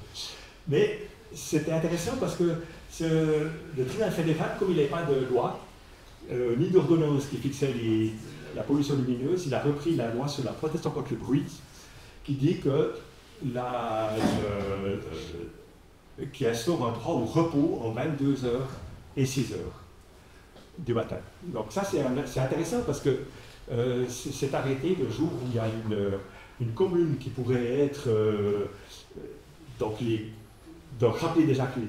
Mais c'était intéressant parce que le tribunal fédéral, comme il n'avait pas de loi, ni d'ordonnance qui fixait la pollution lumineuse, il a repris la loi sur la protection contre le bruit, qui dit que qui instaure un droit au repos en 22h et 6h du matin. Donc ça c'est intéressant parce que c'est arrêté le jour où il y a une commune qui pourrait être donc rappeler déjà que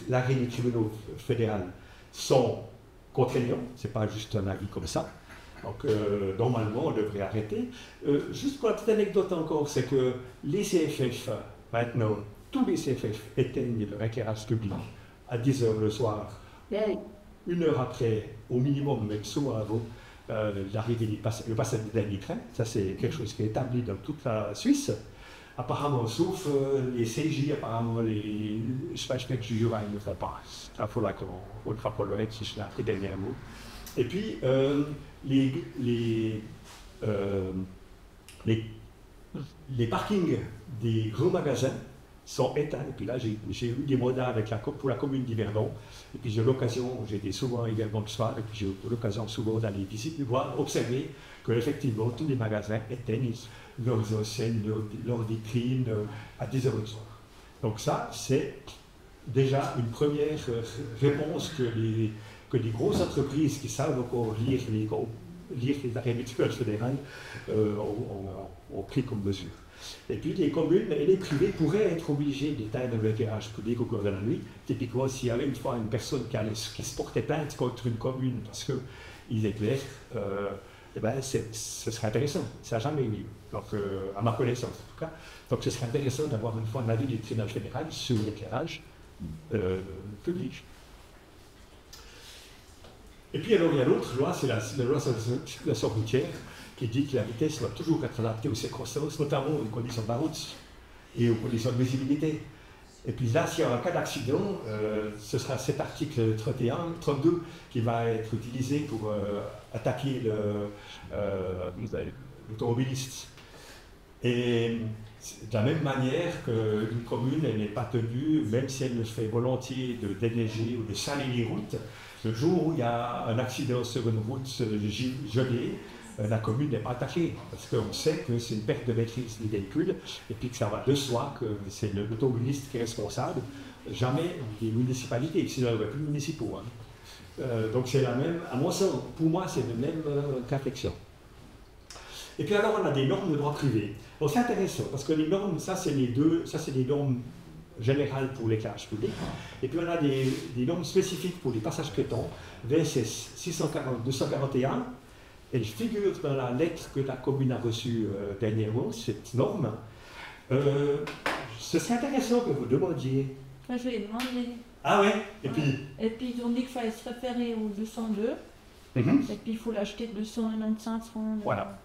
l'arrêt du tribunal fédéral sont contraignants, c'est pas juste un avis comme ça. Donc normalement on devrait arrêter. Juste pour la petite anecdote encore, c'est que les CFF, maintenant, tous les CFF éteignent leur éclairage public à 10h le soir, 1 heure après, au minimum, même souvent avant, l'arrivée le passage du dernier train. Ça c'est quelque chose qui est établi dans toute la Suisse. Apparemment, sauf les CJ, apparemment les Schweizerjura, ils ne font pas. Il faudra qu'on le rappellerait si je l'ai dernier mot. Et puis, les parkings des gros magasins sont éteints. Et puis là, j'ai eu des mandats pour la commune d'Yverdon. Et puis j'ai l'occasion, j'étais souvent également le soir, et puis j'ai eu l'occasion souvent d'aller visiter, voir, observer qu'effectivement, tous les magasins éteignent leurs enseignes, leurs vitrines à 10h le soir. Donc ça, c'est déjà une première réponse que les grosses entreprises qui savent encore lire les arrêts du tribunal fédéral ont pris comme mesure. Et puis les communes et les privés pourraient être obligés d'éteindre l'éclairage public au cours de la nuit. Typiquement, s'il y avait une fois une personne qui se portait plainte contre une commune parce qu'ils éclairent, eh ben, ce serait intéressant. Ça n'a jamais eu lieu, donc, à ma connaissance en tout cas. Donc ce serait intéressant d'avoir une fois un avis du tribunal fédéral sur l'éclairage public. Et puis alors il y a l'autre loi, c'est la loi sur la circulation routière, qui dit que la vitesse doit toujours être adaptée aux circonstances, notamment aux conditions de la route et aux conditions de visibilité. Et puis là, s'il y a un cas d'accident, ce sera cet article 32 qui va être utilisé pour attaquer l'automobiliste. Et de la même manière qu'une commune, elle n'est pas tenue, même si elle le fait volontiers, de déneiger ou de saler les routes, le jour où il y a un accident sur une route gelée, la commune n'est pas attaquée, parce qu'on sait que c'est une perte de maîtrise du véhicule, et puis que ça va de soi que c'est l'automobiliste qui est responsable, jamais les municipalités, sinon il n'y aurait plus de municipaux. Hein. Donc c'est la même, à mon sens, pour moi c'est le même réflexion. Et puis alors on a des normes de droit privé. Donc c'est intéressant, parce que les normes, ça c'est les normes générales pour l'éclairage public, et puis on a des normes spécifiques pour les passages piétons, VSS 640-241. Elle figure dans la lettre que la commune a reçue dernièrement, cette norme. Ce serait intéressant que vous demandiez. Moi, je l'ai demandé. Ah ouais. Et puis ils ont dit qu'il fallait se référer au 202. Et puis il faut l'acheter 225 francs. Voilà.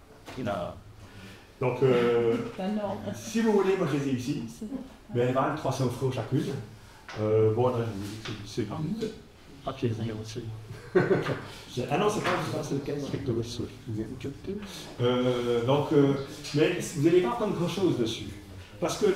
Donc, la norme. si vous voulez, moi je les ai ici. Mais elles valent 300 francs chacune. Bon, là, c'est papier aussi. Ah non, c'est pas le cas, donc, mais vous n'allez pas apprendre grand-chose dessus. Parce que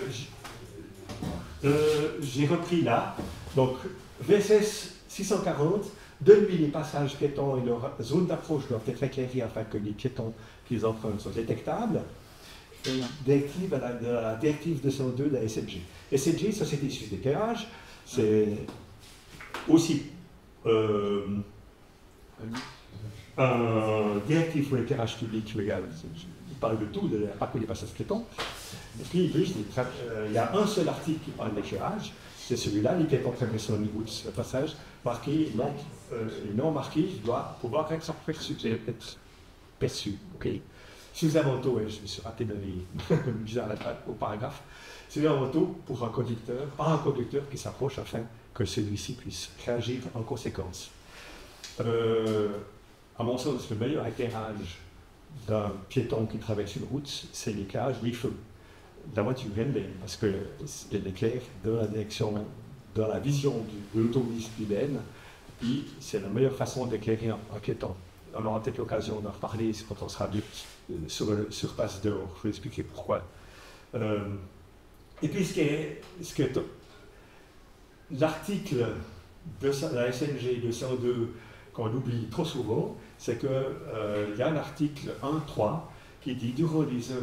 j'ai repris là, donc VSS 640, de nuit les passages piétons et leur zone d'approche doivent être éclairés afin que les piétons qu'ils empruntent soient détectables. Directive la directive 202 de la SNG. SNG, Société Suisse d'éclairage, c'est aussi un directive pour l'éclairage public légal. Il parle de tout, pas que des passages piétons. Et puis, il y a un seul article qui parle d'éclairage, c'est celui-là, les piétons traversent sur le niveau de passage, marqué, non marqué, doit pouvoir être perçu. Okay. Suffisamment je me suis raté dans au paragraphe, suffisamment pour un conducteur, par un conducteur qui s'approche afin que celui-ci puisse réagir en conséquence. À mon sens, le meilleur éclairage d'un piéton qui traverse une route, c'est l'éclairage mi-feu. La voiture elle-même, parce qu'elle éclaire dans la direction, dans la vision de l'automobiliste lui-même, et c'est la meilleure façon d'éclairer un piéton. On aura peut-être l'occasion d'en reparler quand on sera sur Passe d'Or. Je vais expliquer pourquoi. Et puis, ce qui est l'article de la SNG 202 qu'on oublie trop souvent, c'est qu'il y a un article 1.3 qui dit durant les heures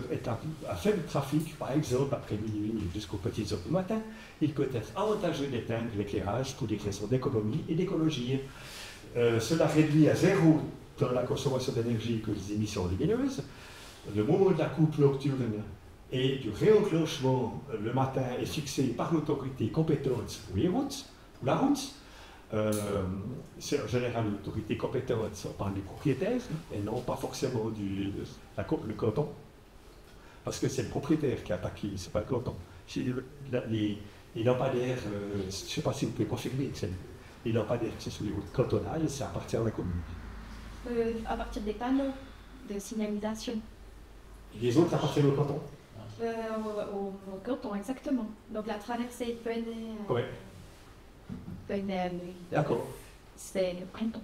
à faible trafic, par exemple après minuit jusqu'aux petites heures du matin, il peut être avantageux d'éteindre l'éclairage pour des raisons d'économie et d'écologie. Cela réduit à zéro dans la consommation d'énergie que les émissions lumineuses. Le moment de la coupe nocturne et du réenclenchement le matin est fixé par l'autorité compétente pour les routes, ou la route. C'est en général l'autorité compétente par les propriétaires et non pas forcément le canton, parce que c'est le propriétaire qui a attaqué, c'est pas le canton. Les lampadaires, je ne sais pas si vous pouvez confirmer, les lampadaires qui sont sur les routes cantonales, ça appartient à la commune. À partir des panneaux de signalisation. Les autres appartiennent au canton. Au canton, exactement. Donc la traversée peut être. Oui. D'accord. C'est le canton.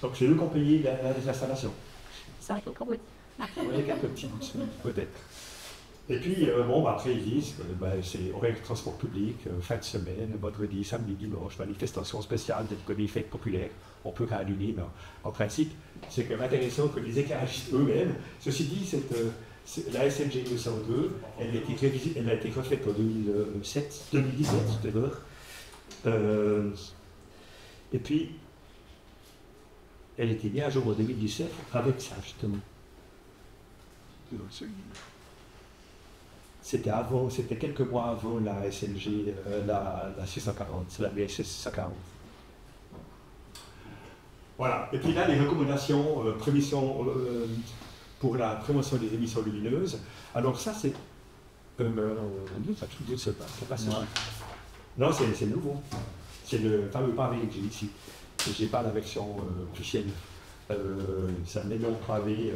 Donc c'est eux qui ont payé les installations. Ça, oui. Oui, quelques petits peut-être. Et puis, après, ils disent que c'est horaire de transport public, fin de semaine, vendredi, samedi, dimanche, manifestation spéciale, comme les fêtes populaires, on peut réallumer, mais en principe, c'est quand même intéressant que les éclairagistes eux-mêmes, ceci dit, la SNG 202, elle a été refaite en 2017, tout à l'heure. Et puis, elle était mise à jour en 2017 avec ça, justement. c'était quelques mois avant la SLG, la 640, la BSS 640. Voilà, et puis là, les recommandations pour la promotion des émissions lumineuses. Alors ça, c'est... Non, c'est nouveau. C'est le fameux pavé que j'ai ici. Je n'ai pas la version officielle. C'est un énorme pavé,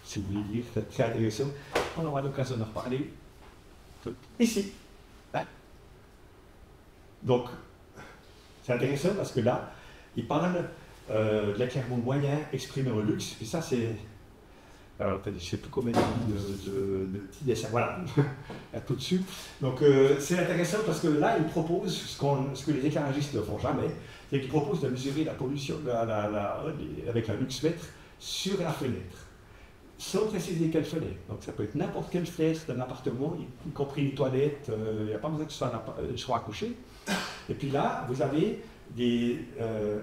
si vous voulez dire, c'est très intéressant. On aura l'occasion d'en reparler ici. Hein? Donc, c'est intéressant parce que là, il parle de l'éclairement moyen exprimé en luxe. Et ça, c'est... Alors, je ne sais plus combien de petits dessins. Voilà, tout dessus. Donc, c'est intéressant parce que là, il propose ce que les éclairagistes ne font jamais, c'est qu'ils proposent de mesurer la pollution avec un luxmètre sur la fenêtre, sans préciser quelle fenêtre. Donc, ça peut être n'importe quelle fenêtre d'un appartement, y compris les toilettes. Il n'y a pas besoin que ce soit accouché. Et puis là, vous avez des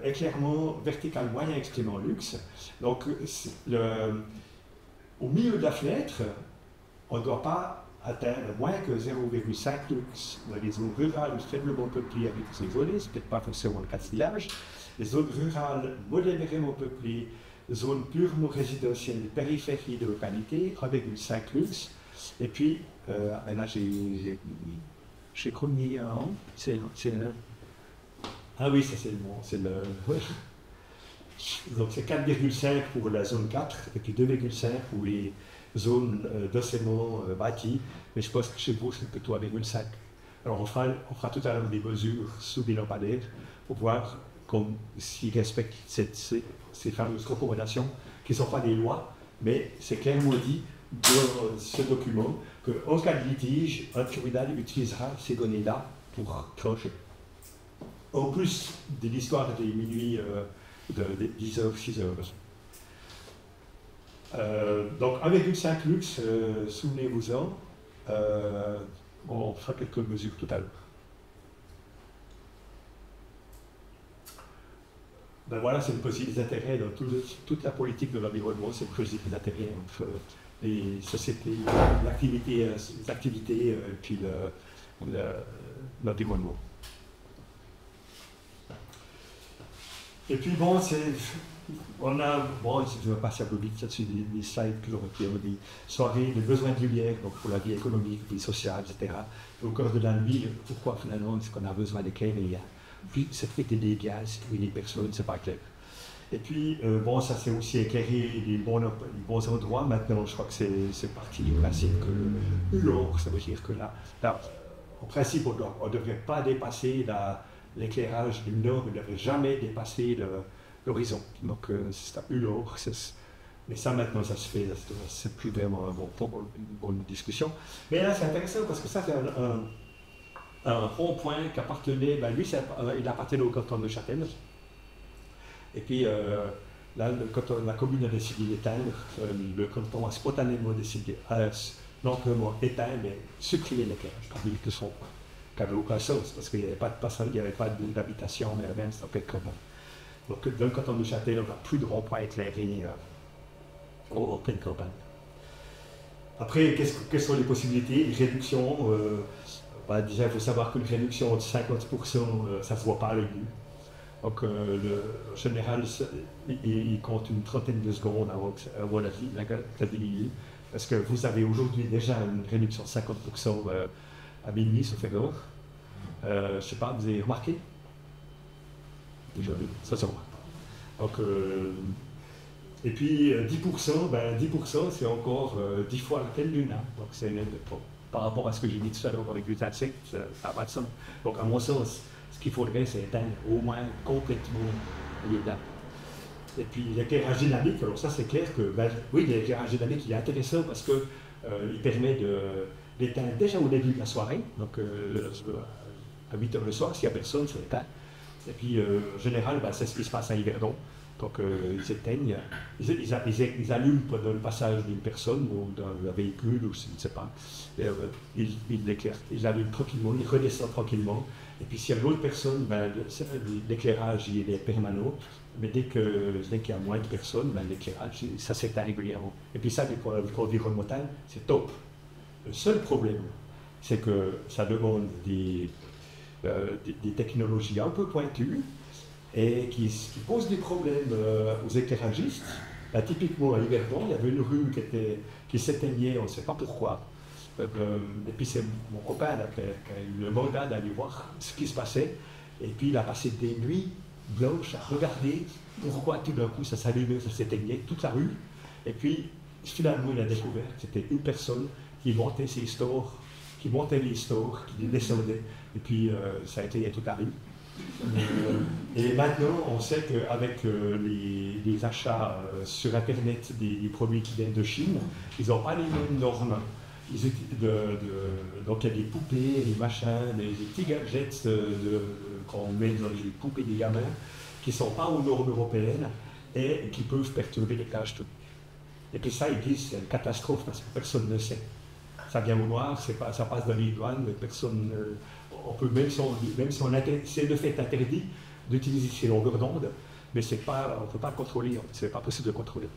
éclairements vertical moyen exprimés en luxe. Donc, au milieu de la fenêtre, on ne doit pas atteindre moins que 0,5 lux dans les zones rurales faiblement peuplées avec des isolés, c'est peut-être pas forcément le cas de village. Les zones rurales modérément peuplées, zones purement résidentielles, des périphéries de localité, 1,5 lux. Et puis, là j'ai cogné un. Ah oui, ça c'est le mot. Donc c'est 4,5 pour la zone 4 et puis 2,5 pour les zones densément bâties. Mais je pense que chez vous c'est plutôt 1,5. Alors on fera tout à l'heure des mesures sous des lampadaires pour voir s'ils respectent ces fameuses recommandations qui ne sont pas des lois, mais c'est clairement dit dans ce document qu'en cas de litige, un tribunal utilisera ces données-là pour trancher. En plus de l'histoire des minuit de 10h, 6h. Donc 1,5 lux, souvenez-vous-en, on fera quelques mesures tout à l'heure. Ben voilà, c'est le poser des intérêts dans toute la politique de l'environnement, c'est le poser des intérêts entre les sociétés, les activités et puis l'environnement. Et puis bon, je vais passer un peu vite là-dessus, des slides que j'aurais fait, des soirées, les besoins de lumière, donc pour la vie économique, vie sociale, etc. Au cours de la nuit, pourquoi finalement est-ce qu'on a besoin d'éclairer? Puis ça fait des gaz, oui, les personnes, c'est pas clair. Et puis, ça c'est aussi éclairer les bons endroits. Maintenant, je crois que c'est parti du principe que l'or, ça veut dire que là en principe, on ne devrait pas dépasser l'éclairage lumineux, ne devrait jamais dépasser l'horizon. Donc, c'est un l'or. Mais ça, maintenant, ça se fait, c'est plus vraiment une bonne discussion. Mais là, c'est intéressant parce que ça, c'est un rond-point qui appartenait, lui, il appartenait au canton de Châtel. Et puis, là, la commune a décidé d'éteindre, le canton a spontanément décidé, non seulement éteindre, mais supprimer l'éclairage parmi le son, qui n'avait aucun sens, parce qu'il n'y avait pas de passage, il n'y avait pas d'habitation, mais même, c'était comment. Donc, dans le canton de Châtel, on n'a plus de rond-point éclairé en pleine campagne. Après, quelles sont les possibilités? Une réduction, déjà, il faut savoir qu'une réduction de 50%, ça ne se voit pas à l'œil nu. Donc, en général, il compte une trentaine de secondes avant la diminuer. Parce que vous avez aujourd'hui déjà une réduction de 50% à minuit, sauf erreur. Je ne sais pas, vous avez remarqué? Ça se voit. Donc, et puis 10%, 10% c'est encore 10 fois la pleine lune. Hein. Donc, c'est par rapport à ce que j'ai dit tout à l'heure avec le insectes, ça n'a pas de sens. Donc, à mon sens, ce qu'il faudrait, c'est éteindre au moins complètement les lampes. Et puis l'éclairage dynamique, alors ça c'est clair que, oui, l'éclairage dynamique il est intéressant parce qu'il permet d'éteindre déjà au début de la soirée, donc à 8h le soir, s'il n'y a personne, ça éteint. Et puis en général, c'est ce qui se passe à Yverdon. Donc ils éteignent, ils allument pendant le passage d'une personne ou d'un véhicule, ou je ne sais pas. Ils allument tranquillement, ils redescendent tranquillement. Et puis s'il y a l'autre personne, l'éclairage il est permanent. Mais dès qu'il y a moins de personnes, l'éclairage ça s'éteint régulièrement. Et puis ça, pour l'environnemental, c'est top. Le seul problème, c'est que ça demande des technologies un peu pointues et qui posent des problèmes aux éclairagistes. Là, typiquement, à Yverdon, il y avait une rue qui s'éteignait, on ne sait pas pourquoi. Et puis c'est mon copain qui a eu le mandat d'aller voir ce qui se passait. Et puis il a passé des nuits blanches à regarder pourquoi tout d'un coup ça s'allumait, ça s'éteignait, toute la rue. Et puis finalement il a découvert que c'était une personne qui montait ses stores, qui montait les stores, qui les descendait. Et puis ça a été toute la rue. Et maintenant on sait qu'avec les achats sur Internet des produits qui viennent de Chine, ils n'ont pas les mêmes normes. Donc il y a des poupées, des machins, des petits gadgets qu'on met dans les poupées des gamins qui ne sont pas aux normes européennes et qui peuvent perturber les cages. Et puis ça, ils disent c'est une catastrophe parce que personne ne sait. Ça vient au noir, ça passe dans les douanes, mais personne. On peut même si c'est de fait interdit d'utiliser ces longueurs d'onde, mais on ne peut pas le contrôler, ce n'est pas possible de contrôler.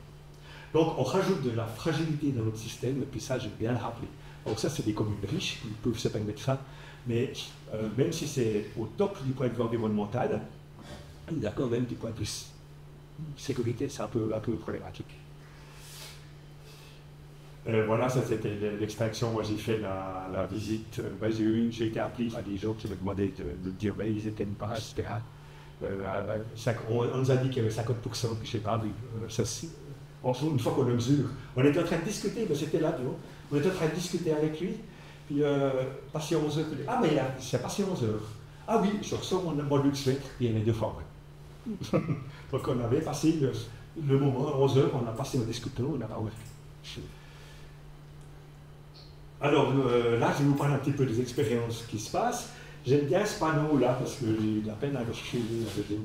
Donc on rajoute de la fragilité dans notre système, et puis ça, j'aime bien le rappeler. Donc ça, c'est des communes riches qui peuvent se permettre ça, mais même si c'est au top du point de vue environnemental, il y a quand même du point de vue sécurité, c'est un peu problématique. Voilà, ça c'était l'extraction. Moi j'ai fait la visite. J'ai été appelé par des gens qui me demandaient de dire ils n'éteignent pas, etc. On nous a dit qu'il y avait 50%, puis je sais pas, une fois qu'on le mesure, on était en train de discuter, mais c'était là, on était en train de discuter avec lui, puis passé 11 heures, ah mais c'est passé 11 heures. Ah oui, je ressors mon luxe lettre, il y en a deux fois. Donc on avait passé le moment, 11 heures, on a passé en discutant, on n'a pas ouvert. Alors là, je vais vous parler un petit peu des expériences qui se passent. J'aime bien ce panneau là, parce que j'ai de la peine à le chercher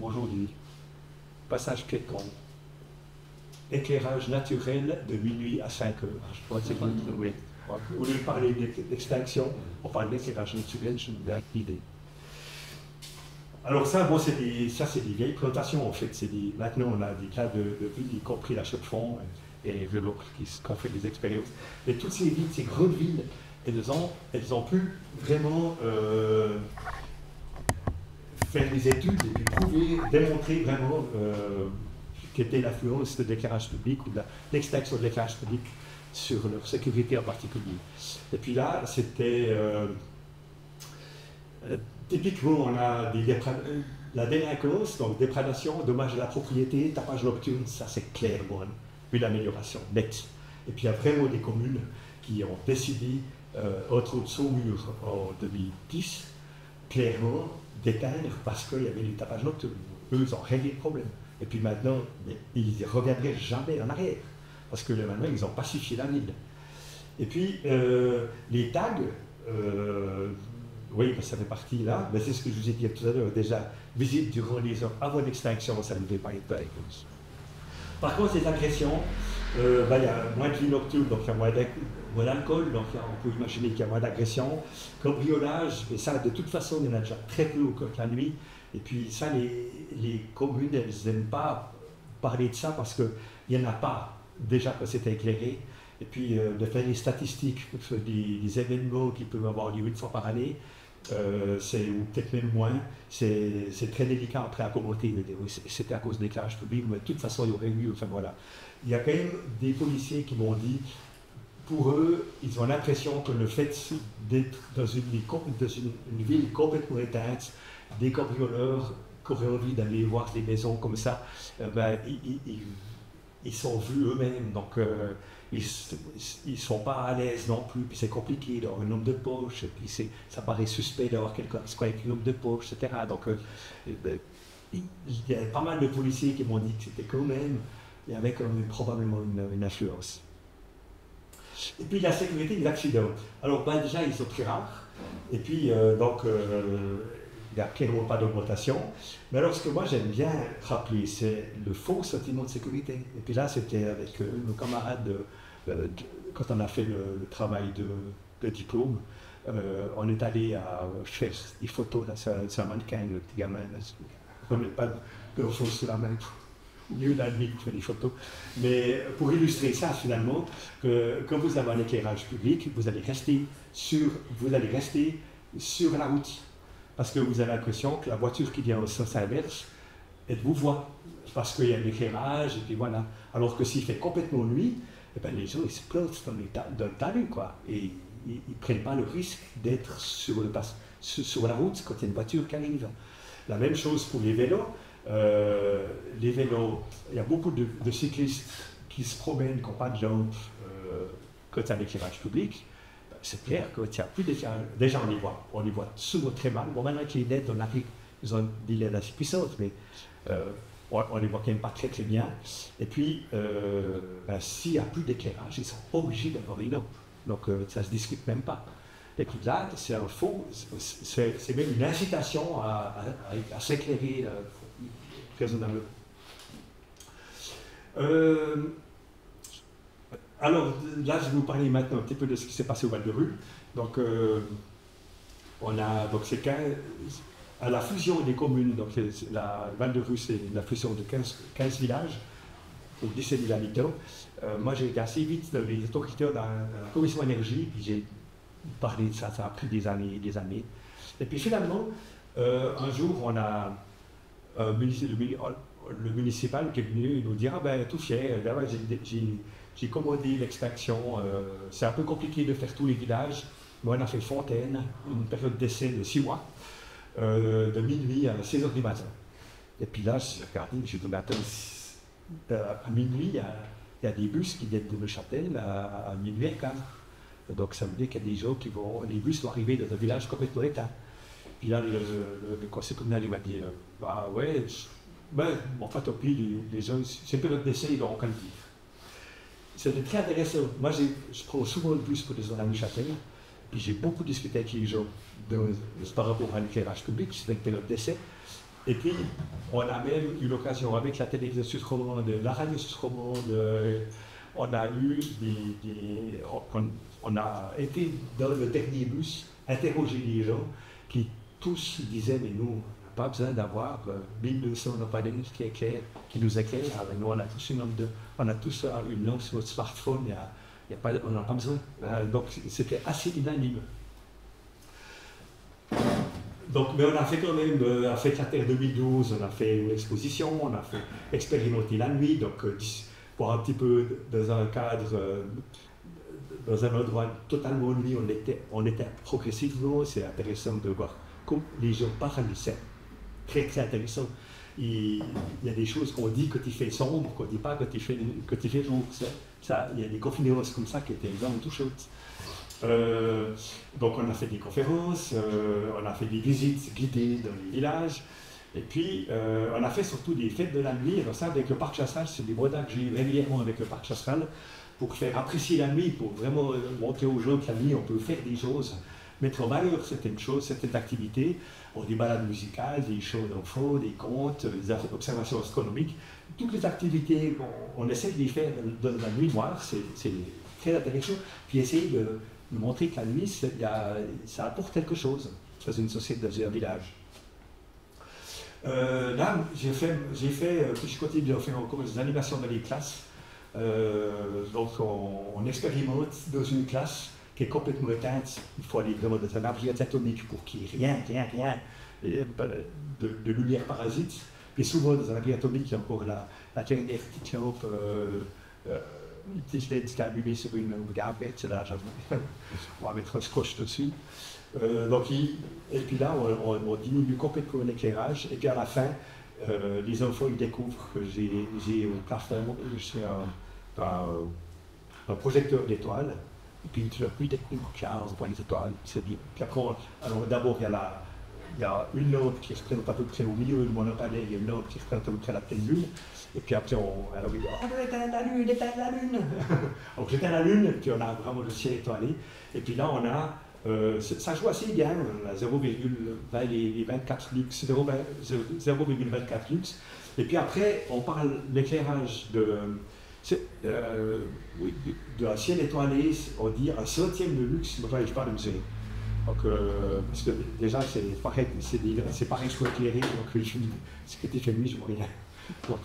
aujourd'hui. Passage piéton. Éclairage naturel de minuit à 5 heures. Je crois que c'est pas oui. Au lieu de parler d'extinction, on parle d'éclairage naturel, je me donne l'idée. Alors ça, bon, c'est des vieilles plantations en fait. Maintenant, on a des cas de villes, y compris la Chaux-de-Fonds et Velours, qui ont fait des expériences. Mais toutes ces villes, ces grandes villes, elles ont pu vraiment faire des études et puis démontrer vraiment qu'était l'influence de l'éclairage public ou de l'extinction de l'éclairage public sur leur sécurité en particulier. Et puis là, c'était typiquement, on a la délinquance, donc déprédation, dommage à la propriété, tapage nocturne, ça c'est clairement une amélioration nette. Et puis il y a vraiment des communes qui ont décidé, entre autres Saumur en 2010, clairement d'éteindre parce qu'il y avait du tapage nocturne. Eux, ils ont réglé le problème. Et puis maintenant, ils ne reviendraient jamais en arrière, parce que maintenant, ils ont pacifié la ville. Et puis, les tags, oui, ça fait partie là, mais c'est ce que je vous ai dit tout à l'heure, déjà, visite durant les heures avant l'extinction, ça ne devait pas être pareil. Par contre, les agressions, il y a moins de vie nocturne, donc il y a moins d'alcool, donc on peut imaginer qu'il y a moins d'agressions. Cambriolage, et ça, de toute façon, il y en a déjà très peu au cours de la nuit. Et puis ça, les communes, elles n'aiment pas parler de ça parce qu'il n'y en a pas déjà que c'était éclairé. Et puis de faire des statistiques, des événements qui peuvent avoir lieu une fois par année, ou peut-être même moins, c'est très délicat après à commenter. C'était à cause de l'éclairage public, mais de toute façon, il y aurait eu. Enfin voilà. Il y a quand même des policiers qui m'ont dit, pour eux, ils ont l'impression que le fait d'être dans une ville complètement éteinte, des cambrioleurs qui auraient envie d'aller voir des maisons comme ça, ils sont vus eux-mêmes, donc ils ne sont pas à l'aise non plus, puis c'est compliqué d'avoir un homme de poche, et puis ça paraît suspect d'avoir quelqu'un qui se croit avec un homme de poche, etc. Donc il y a pas mal de policiers qui m'ont dit que c'était quand même, il y avait quand même probablement une influence. Et puis la sécurité des accidents. Alors déjà, ils sont très rares, et puis il n'y a clairement pas d'augmentation. Mais alors, ce que moi j'aime bien rappeler, c'est le faux sentiment de sécurité. Et puis là, c'était avec nos camarades, quand on a fait le travail de diplôme, on est allé à faire des photos, là, c'est un mannequin, le petit gamin, on ne met pas de choses sous la main. mieux la nuit pour faire des photos. Mais pour illustrer ça, finalement, que quand vous avez un éclairage public, vous allez rester sur la route. Parce que vous avez l'impression que la voiture qui vient au sens inverse, elle vous voit. Parce qu'il y a un éclairage, et puis voilà. Alors que s'il fait complètement nuit, eh ben, les gens ils se plantent dans le talus, quoi. Et ils ne prennent pas le risque d'être sur la route quand il y a une voiture qui arrive. La même chose pour les vélos. Les vélos, il y a beaucoup de cyclistes qui se promènent, qui n'ont pas de jambes, quand il y a l'éclairage public. C'est clair que qu'il n'y a plus d'éclairage. Déjà, on les voit souvent très mal. Bon, maintenant que les LED, on arrive, ils ont des LED assez puissantes, mais on les voit quand même pas très très bien. Et puis, s'il n'y a plus d'éclairage, ils sont obligés d'avoir une lampe. Donc, ça ne se discute même pas. Et puis là, c'est un fond, c'est même une incitation à s'éclairer raisonnablement. Alors là, je vais vous parler maintenant un petit peu de ce qui s'est passé au Val-de-Rue. Donc, c'est à la fusion des communes, donc la Val-de-Rue, c'est la fusion de 15 villages pour 17 000 habitants. Moi, j'ai été assez vite dans les autorités dans la commission énergie, puis j'ai parlé de ça, ça a pris des années et des années. Et puis finalement, un jour, on a le municipal qui est venu nous dire « Ah ben, tout fier, j'ai commandé l'extraction, c'est un peu compliqué de faire tous les villages, mais on a fait Fontaine, une période d'essai de 6 mois, de minuit à 16 h du matin. » Et puis là, j'ai regardé, j'ai dit « Attends, à minuit, il y a des bus qui viennent de Neuchâtel à minuit et quart. » Donc ça veut dire qu'il y a des gens les bus vont arriver dans un village complètement éteint. Puis là, le conseil communal m'a dit « Bah ouais, en fait, tant pis, les gens, c'est une période d'essai, ils n'auront qu'à le dire. » C'était très intéressant. Moi, je prends souvent le bus pour les zones à Neuchâtel, puis j'ai beaucoup discuté avec les gens par rapport à l'éclairage public, c'était une période d'essai. Et puis, on a même eu l'occasion avec la télévision suisse-romande, la radio suisse-romande, on a eu on a été dans le dernier bus, interroger les gens qui tous disaient, mais nous, on n'a pas besoin d'avoir 1200 lampadaires qui nous éclairent. Nous, on a tous une lampe sur notre smartphone, on n'en a pas besoin. Donc, c'était assez unanime. Donc, mais on a fait quand même, on a fait la Terre 2012, on a fait une exposition, on a fait expérimenter la nuit, donc pour un petit peu dans un cadre, dans un endroit totalement nuit, on était progressivement, c'est intéressant de voir comme les gens parlent, c'est très très intéressant. Il y a des choses qu'on dit quand il fait sombre, qu'on ne dit pas quand il fait jour. Il y a des conférences comme ça qui étaient vraiment touchantes. Donc on a fait des conférences, on a fait des visites guidées dans les villages, et puis on a fait surtout des fêtes de la nuit. Alors ça, avec le parc Chasseral, c'est des brodats que j'ai eu régulièrement avec le parc Chasseral pour faire apprécier la nuit, pour vraiment montrer aux gens que la nuit on peut faire des choses, mettre en valeur certaines choses, certaines activités, des balades musicales, des shows d'enfants, des contes, des observations astronomiques, toutes les activités on essaie de les faire dans la nuit noire, c'est très intéressant, puis essayer de montrer que la nuit, ça apporte quelque chose dans une société, dans un village. Là, puis je continue de faire encore des animations dans les classes. Donc, on expérimente dans une classe qui est complètement éteinte. Il faut aller vraiment dans un abri atomique pour qu'il n'y ait rien de lumière parasite. Et souvent, dans un abri atomique, il y a encore la dernière petite lampe. Je l'ai allumé sur une garbette, là, on va mettre un scotch dessus. Et puis là, on diminue complètement l'éclairage, et puis à la fin, les enfants ils découvrent que j'ai au plafond, un projecteur d'étoiles, et puis ils découvrent qu'il y a un point d'étoiles. Puis après, alors d'abord, il y a une lampe qui se présente à peu près au milieu de mon lampadaire, il y a une lampe qui se présente à peu près à la pleine lune. Et puis après, on dit « éteins la lune, éteins la lune !» Donc j'éteins la lune, et puis on a vraiment le ciel étoilé. Et puis là, on a, ça joue assez bien, on a 0,20 les 24 lux, 0,24 lux. Et puis après, on parle de l'éclairage d'un ciel étoilé, on dit un centième de lux, mais je parle de mesurer. Donc, parce que déjà, c'est pareil, c'est pas extra éclairé, donc ce qui était fait nuit, je vois rien. Donc,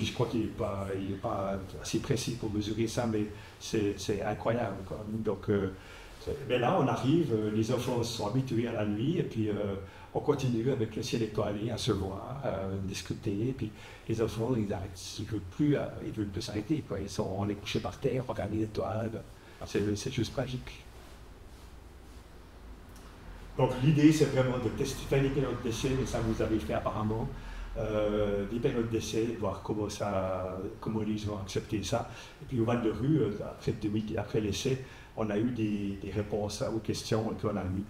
je crois qu'il n'est pas assez précis pour mesurer ça, mais c'est incroyable, quoi. Donc, mais là, on arrive, les enfants sont habitués à la nuit, et puis on continue avec le ciel étoilé à se voir, à discuter, et puis les enfants, ils arrêtent, ils veulent plus s'arrêter, quoi. On est couchés par terre, on regarde les étoiles, c'est juste magique. Donc l'idée, c'est vraiment de tester, faire des périodes d'essai, et ça vous avez fait apparemment, des périodes d'essai, voir comment les gens ont accepté ça. Et puis au Val de Rue, après l'essai, on a eu des réponses aux questions, et puis on a eu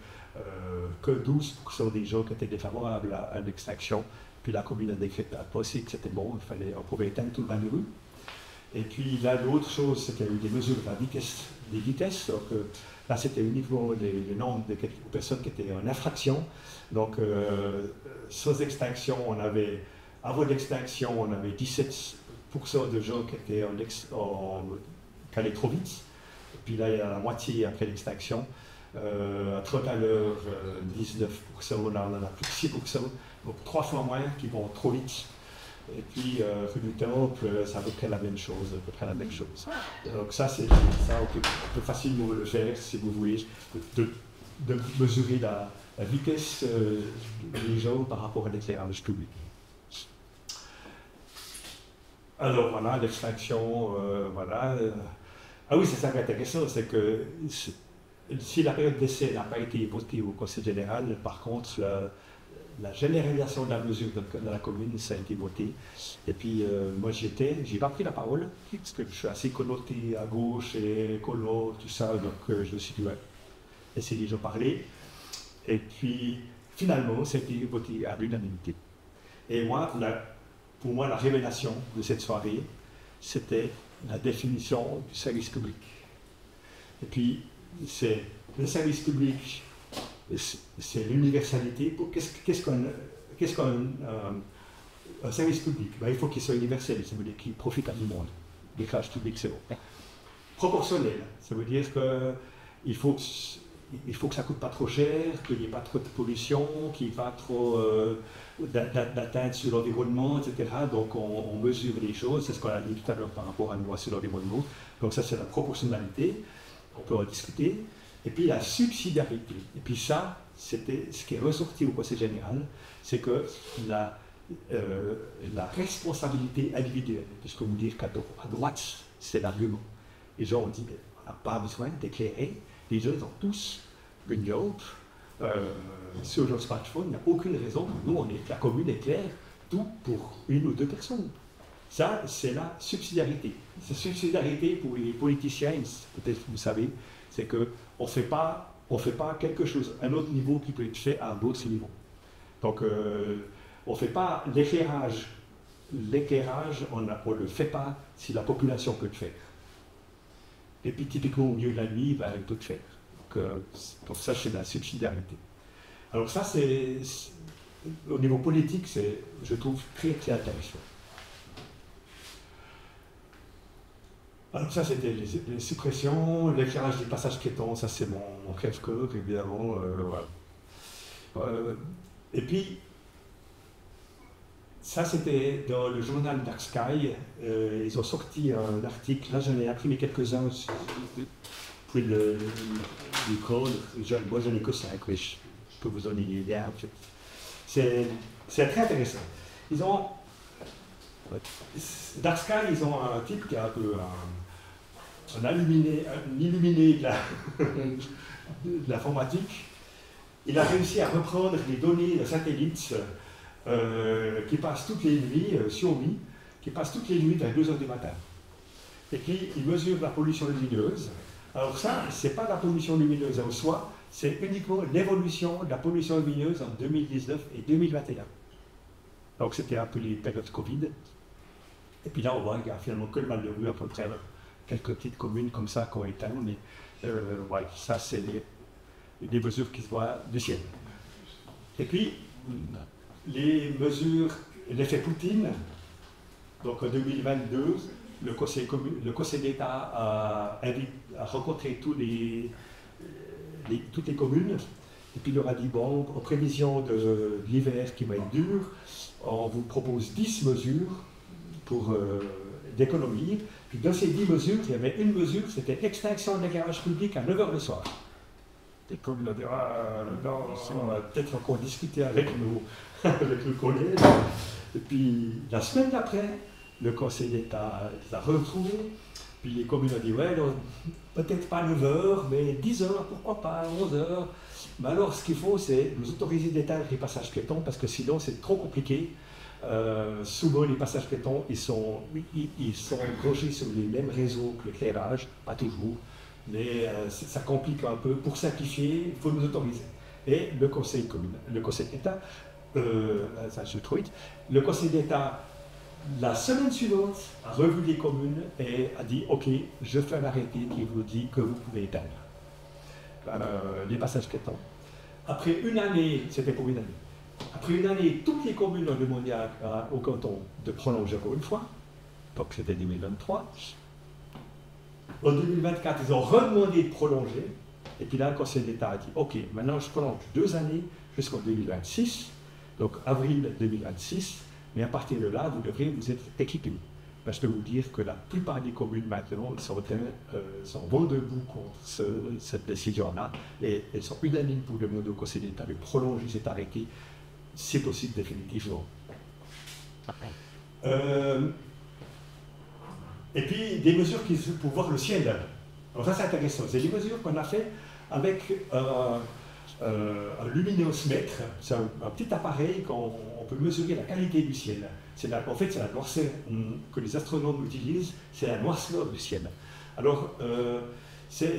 que 12% des gens qui étaient défavorables à l'extraction. Puis la commune a décrété aussi que c'était bon, on pouvait éteindre tout le Val de Rue. Et puis là, l'autre chose, c'est qu'il y a eu des mesures des vitesses. Donc, là, c'était uniquement le nombre de personnes qui étaient en infraction. Donc, sans extinction, avant l'extinction, on avait 17% de gens qui étaient qui allaient trop vite. Et puis là, il y a la moitié après l'extinction. À 30 à l'heure, 19%, on en a plus de 6%. Donc, 3 fois moins qui vont trop vite. Et puis, rue du Temple, c'est à peu près la même chose. Donc ça, on peut facilement le faire, si vous voulez, de mesurer la vitesse des gens par rapport à l'éclairage public. Alors voilà, l'extraction, voilà. Ah oui, c'est ça qui est intéressant, c'est que si la période d'essai n'a pas été votée au Conseil général, par contre, la généralisation de la mesure dans la commune, ça a été voté. Et puis, moi, j'ai pas pris la parole, parce que je suis assez connoté à gauche et écolo, tout ça, donc je me suis dit, ouais, essayez de parler. Et puis, finalement, ça a été voté à l'unanimité. Et moi, pour moi, la révélation de cette soirée, c'était la définition du service public. Et puis, c'est le service public. C'est l'universalité. Qu'est-ce qu'un service public? Ben, il faut qu'il soit universel, ça veut dire qu'il profite à tout le monde. L'éclairage public, c'est bon. Proportionnel, ça veut dire qu'il faut que ça ne coûte pas trop cher, qu'il n'y ait pas trop de pollution, qu'il n'y ait pas trop d'atteinte sur l'environnement, etc. Donc on mesure les choses, c'est ce qu'on a dit tout à l'heure par rapport à une loi sur l'environnement. Donc ça, c'est la proportionnalité, on peut en discuter. Et puis la subsidiarité. Et puis ça, c'était ce qui est ressorti au Conseil général, c'est que la responsabilité individuelle, je peux vous dire qu'à droite, c'est l'argument. Les gens ont dit, on n'a pas besoin d'éclairer, les gens ont tous une job, sur leur smartphone, il n'y a aucune raison, nous, la commune éclaire tout pour 1 ou 2 personnes. Ça, c'est la subsidiarité. Cette subsidiarité, pour les politiciens, peut-être que vous savez, c'est qu'on ne fait pas quelque chose, un autre niveau qui peut être fait à d'autres niveaux. Donc, on ne fait pas l'éclairage. L'éclairage, on ne le fait pas si la population peut le faire. Et puis, typiquement, au milieu de la nuit, ben, elle peut le faire. Donc ça, c'est la subsidiarité. Alors ça, c'est au niveau politique, je trouve très, très intéressant. Alors ça, c'était les suppressions, l'éclairage des passages piétons, ça c'est mon crève-cœur, évidemment. Voilà. Et puis, ça c'était dans le journal Dark Sky, ils ont sorti un article, là j'en ai imprimé quelques-uns pour le code, moi j'en ai que 5, mais je peux vous donner des liens. C'est très intéressant. Dark Sky, ils ont un type qui a un peu un illuminé de l'informatique. Il a réussi à reprendre les données de satellites qui passent toutes les nuits, Xiaomi, qui passent toutes les nuits vers 2 h du matin. Et puis, il mesure la pollution lumineuse. Alors ça, ce n'est pas la pollution lumineuse en soi, c'est uniquement l'évolution de la pollution lumineuse en 2019 et 2021. Donc c'était un peu les périodes Covid. Et puis là, on voit qu'il n'y a finalement que le Val de Rue, à peu près quelques petites communes comme ça qui ont éteint, mais ouais, ça c'est les mesures qui se voient du ciel. Et puis, les mesures, l'effet Poutine, donc en 2022, le Conseil d'État a rencontré toutes les communes, et puis il leur a dit, bon, en prévision de l'hiver qui va être dur, on vous propose 10 mesures d'économie. Puis dans ces 10 mesures, il y avait une mesure, c'était extinction de l'éclairage public à 9 h le soir. Et comme il a dit, on va peut-être encore discuter avec le collège. Et puis la semaine d'après, le Conseil d'État les a retrouvés. Puis les communes ont dit, ouais, peut-être pas 9 h, mais 10 h, pourquoi pas, 11 h. Mais alors, ce qu'il faut, c'est nous autoriser d'éteindre les passages piétons, parce que sinon, c'est trop compliqué. Souvent, les passages piétons, ils sont accrochés sur les mêmes réseaux que l'éclairage, pas toujours, mais ça complique un peu. Pour simplifier, il faut nous autoriser. Et le Conseil d'État, le Conseil d'État, la semaine suivante, a revu les communes et a dit, OK, je fais un arrêté qui vous dit que vous pouvez éteindre les passages piétons. Après une année, c'était pour une année. Après une année, toutes les communes ont demandé au canton de prolonger encore une fois. Donc c'était 2023. En 2024, ils ont redemandé de prolonger. Et puis là, le Conseil d'État a dit, OK, maintenant je prolonge 2 années jusqu'en 2026, donc avril 2026, mais à partir de là, vous devrez vous être équipés. Je peux vous dire que la plupart des communes maintenant vont debout contre cette décision-là, et elles sont unanimes pour demander au Conseil d'État de prolonger cet arrêté, si possible définitivement. Et puis des mesures pour voir le ciel. Alors ça c'est intéressant, c'est des mesures qu'on a fait avec un luminosmètre, c'est un petit appareil qu'on peut mesurer la qualité du ciel. En fait, c'est la noirceur que les astronomes utilisent, c'est la noirceur du ciel. Alors, c'est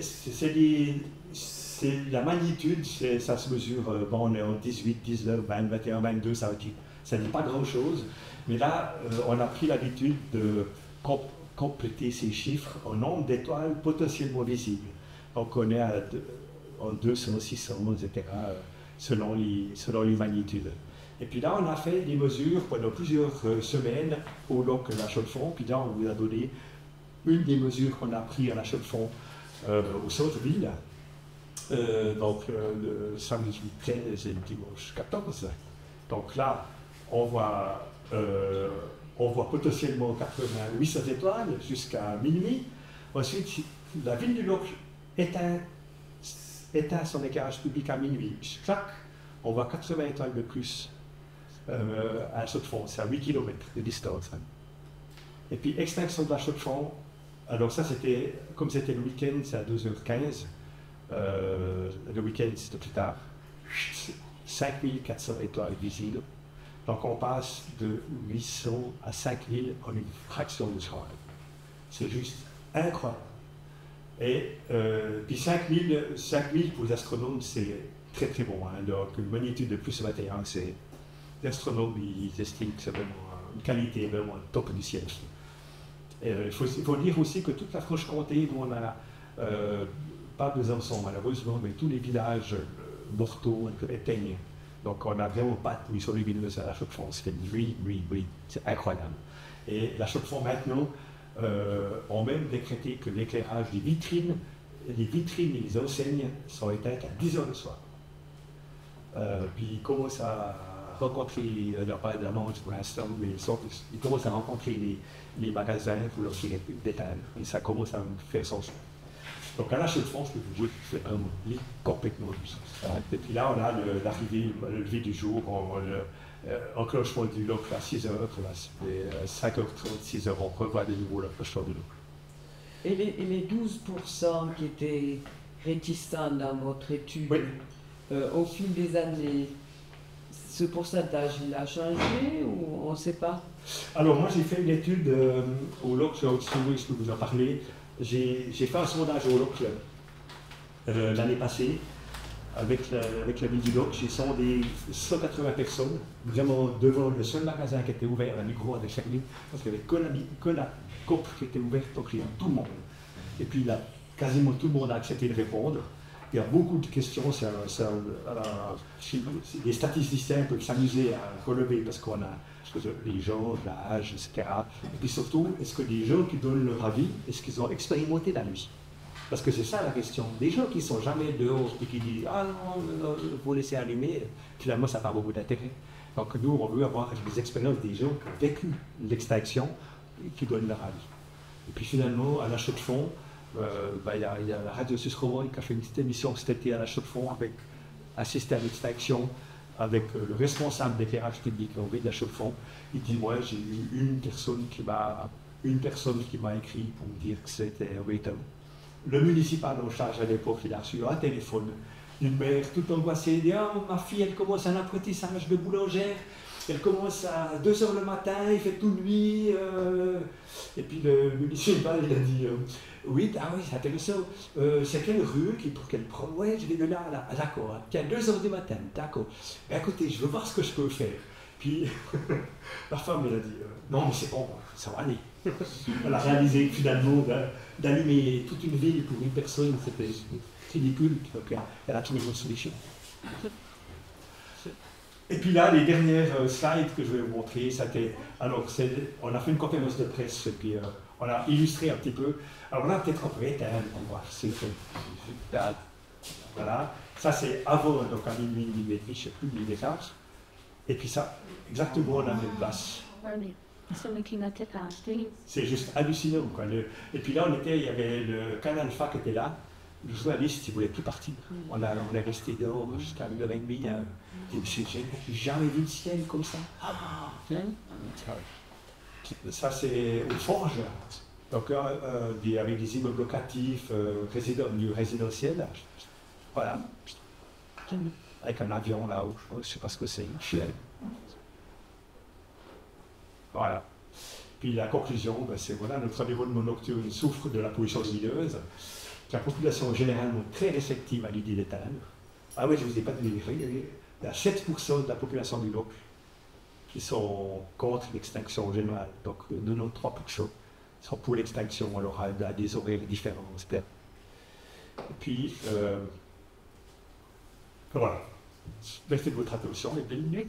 la magnitude, ça se mesure, on est en 18, 19, 20, 21, 22, ça ne dit pas grand-chose, mais là, on a pris l'habitude de compléter ces chiffres en nombre d'étoiles potentiellement visibles. Donc, on est en 200, 600, etc., selon les magnitudes. Et puis là, on a fait des mesures pendant plusieurs semaines au lac La Chaux-de-Fonds. Puis là, on vous a donné une des mesures qu'on a prises à La Chaux-de-Fonds au centre-ville. Donc, le samedi 13 et le dimanche 14. Donc là, on voit potentiellement 800 étoiles jusqu'à minuit. Ensuite, la ville du Lac éteint son éclairage public à minuit. On voit 80 étoiles de plus. À la Chaux-de-Fonds, c'est à 8 km de distance. Et puis, extinction de la Chaux-de-Fonds, alors ça, comme c'était le week-end, c'est à 2h15. Le week-end, c'était plus tard. 5400 étoiles visibles. Donc, on passe de 800 à 5000 en une fraction de seconde. C'est juste incroyable. Et puis 5000 pour les astronomes, c'est très très bon. Donc, une magnitude de plus 21, c'est. Les astronomes, ils estiment que c'est vraiment une qualité vraiment top du ciel. Il faut dire aussi que toute la Franche-Comté, où on n'a pas Besançon malheureusement, mais tous les villages mortaux éteignent. Donc on n'a vraiment pas de ruisseaux lumineux à la Chaux-de-Fonds. C'est c'est incroyable. Et la Chaux-de-Fonds maintenant ont même décrété que l'éclairage des vitrines et les enseignes sont éteintes à 10 h le soir. Puis ils commencent à rencontrer, il n'y a pas d'annonce pour l'instant, mais ils commencent à rencontrer les magasins pour leur tirer d'éteindre. Et ça commence à faire sens. Donc à la Chaux-de-Fonds, je peux vous dire que c'est un lit complètement du sens. Et puis là, on a l'arrivée, le lever du jour, enclenchement du loc à 6 h, 5h30, 6 h, on revoit de nouveau l'enclenchement du loc. Et les 12% qui étaient réticents dans votre étude, oui. Au fil des années, ce pourcentage, il a changé ou on ne sait pas? Alors moi j'ai fait une étude au Loc Club, je peux vous en parler. J'ai fait un sondage au Loc Club l'année passée avec la ville du Loc. J'ai sondé 180 personnes, vraiment devant le seul magasin qui était ouvert, la micro avec Charlie, parce qu'il n'y avait que la COP qui était ouverte, donc il y a tout le monde. Et puis là, quasiment tout le monde a accepté de répondre. Il y a beaucoup de questions, les statisticiens peuvent s'amuser à relever parce qu'on a les gens, l'âge, etc. Et puis surtout, est-ce que les gens qui donnent leur avis, est-ce qu'ils ont expérimenté la nuit? Parce que c'est ça la question. Des gens qui ne sont jamais dehors et qui disent « Ah non, il faut laisser allumer », finalement ça n'a pas beaucoup d'intérêt. Donc nous, on veut avoir des expériences des gens qui ont vécu l'extinction qui donne la radio. Et puis finalement, à la chaux de fond, il y a la radio Suisse Romande qui a fait une petite émission cet été à la chaux de fond avec un système d'extinction, avec le responsable d'éclairage public en de la chaux de fond. Il dit, moi j'ai eu une personne qui m'a écrit pour me dire que c'était un Le municipal en charge à l'époque, il a reçu un téléphone d'une mère toute angoissée. Elle dit, ah, ma fille, elle commence un apprentissage de boulangère. Elle commence à 2 h le matin, il fait tout nuit. Et puis le municipal, il a dit, oui, c'est intéressant. C'est quelle rue pour qu'elle prend? Ouais, je vais de là à là. Ah, d'accord, tiens, 2 h du matin, d'accord. Mais écoutez, je veux voir ce que je peux faire. Puis la femme, elle a dit, non, mais c'est bon, ça va aller. Elle a réalisé finalement d'allumer toute une ville pour une personne, c'était ridicule. Donc elle a trouvé une solution. Et puis là, les dernières slides que je vais vous montrer, c'était. Alors, on a fait une conférence de presse, et puis on a illustré un petit peu. Alors là, peut-être on peut éteindre, on voit. Voilà. Ça, c'est avant, donc en 1000 mm, je ne sais plus, l'écart. Et puis ça, exactement la même place. C'est juste hallucinant, quoi. Et puis là, il y avait le Canal Alpha qui était là. Le journaliste, il ne voulait plus partir. On est resté dehors jusqu'à 1h30. J'ai jamais vu le ciel comme ça. Ça, c'est aux Forges. Donc, avec des immeubles locatifs, du résidentiel. Voilà. Avec un avion là-haut, je ne sais pas ce que c'est. Voilà. Puis la conclusion, c'est voilà, notre environnement nocturne souffre de la pollution lumineuse. La population est généralement très réceptive à l'idée d'éteindre. Ah oui, je ne vous ai pas donné les faits. Il y a 7% de la population du Loc qui sont contre l'extinction générale. Donc 93% sont pour l'extinction. Alors à des horaires différents, Et puis, voilà. Merci de votre attention et bonne nuit.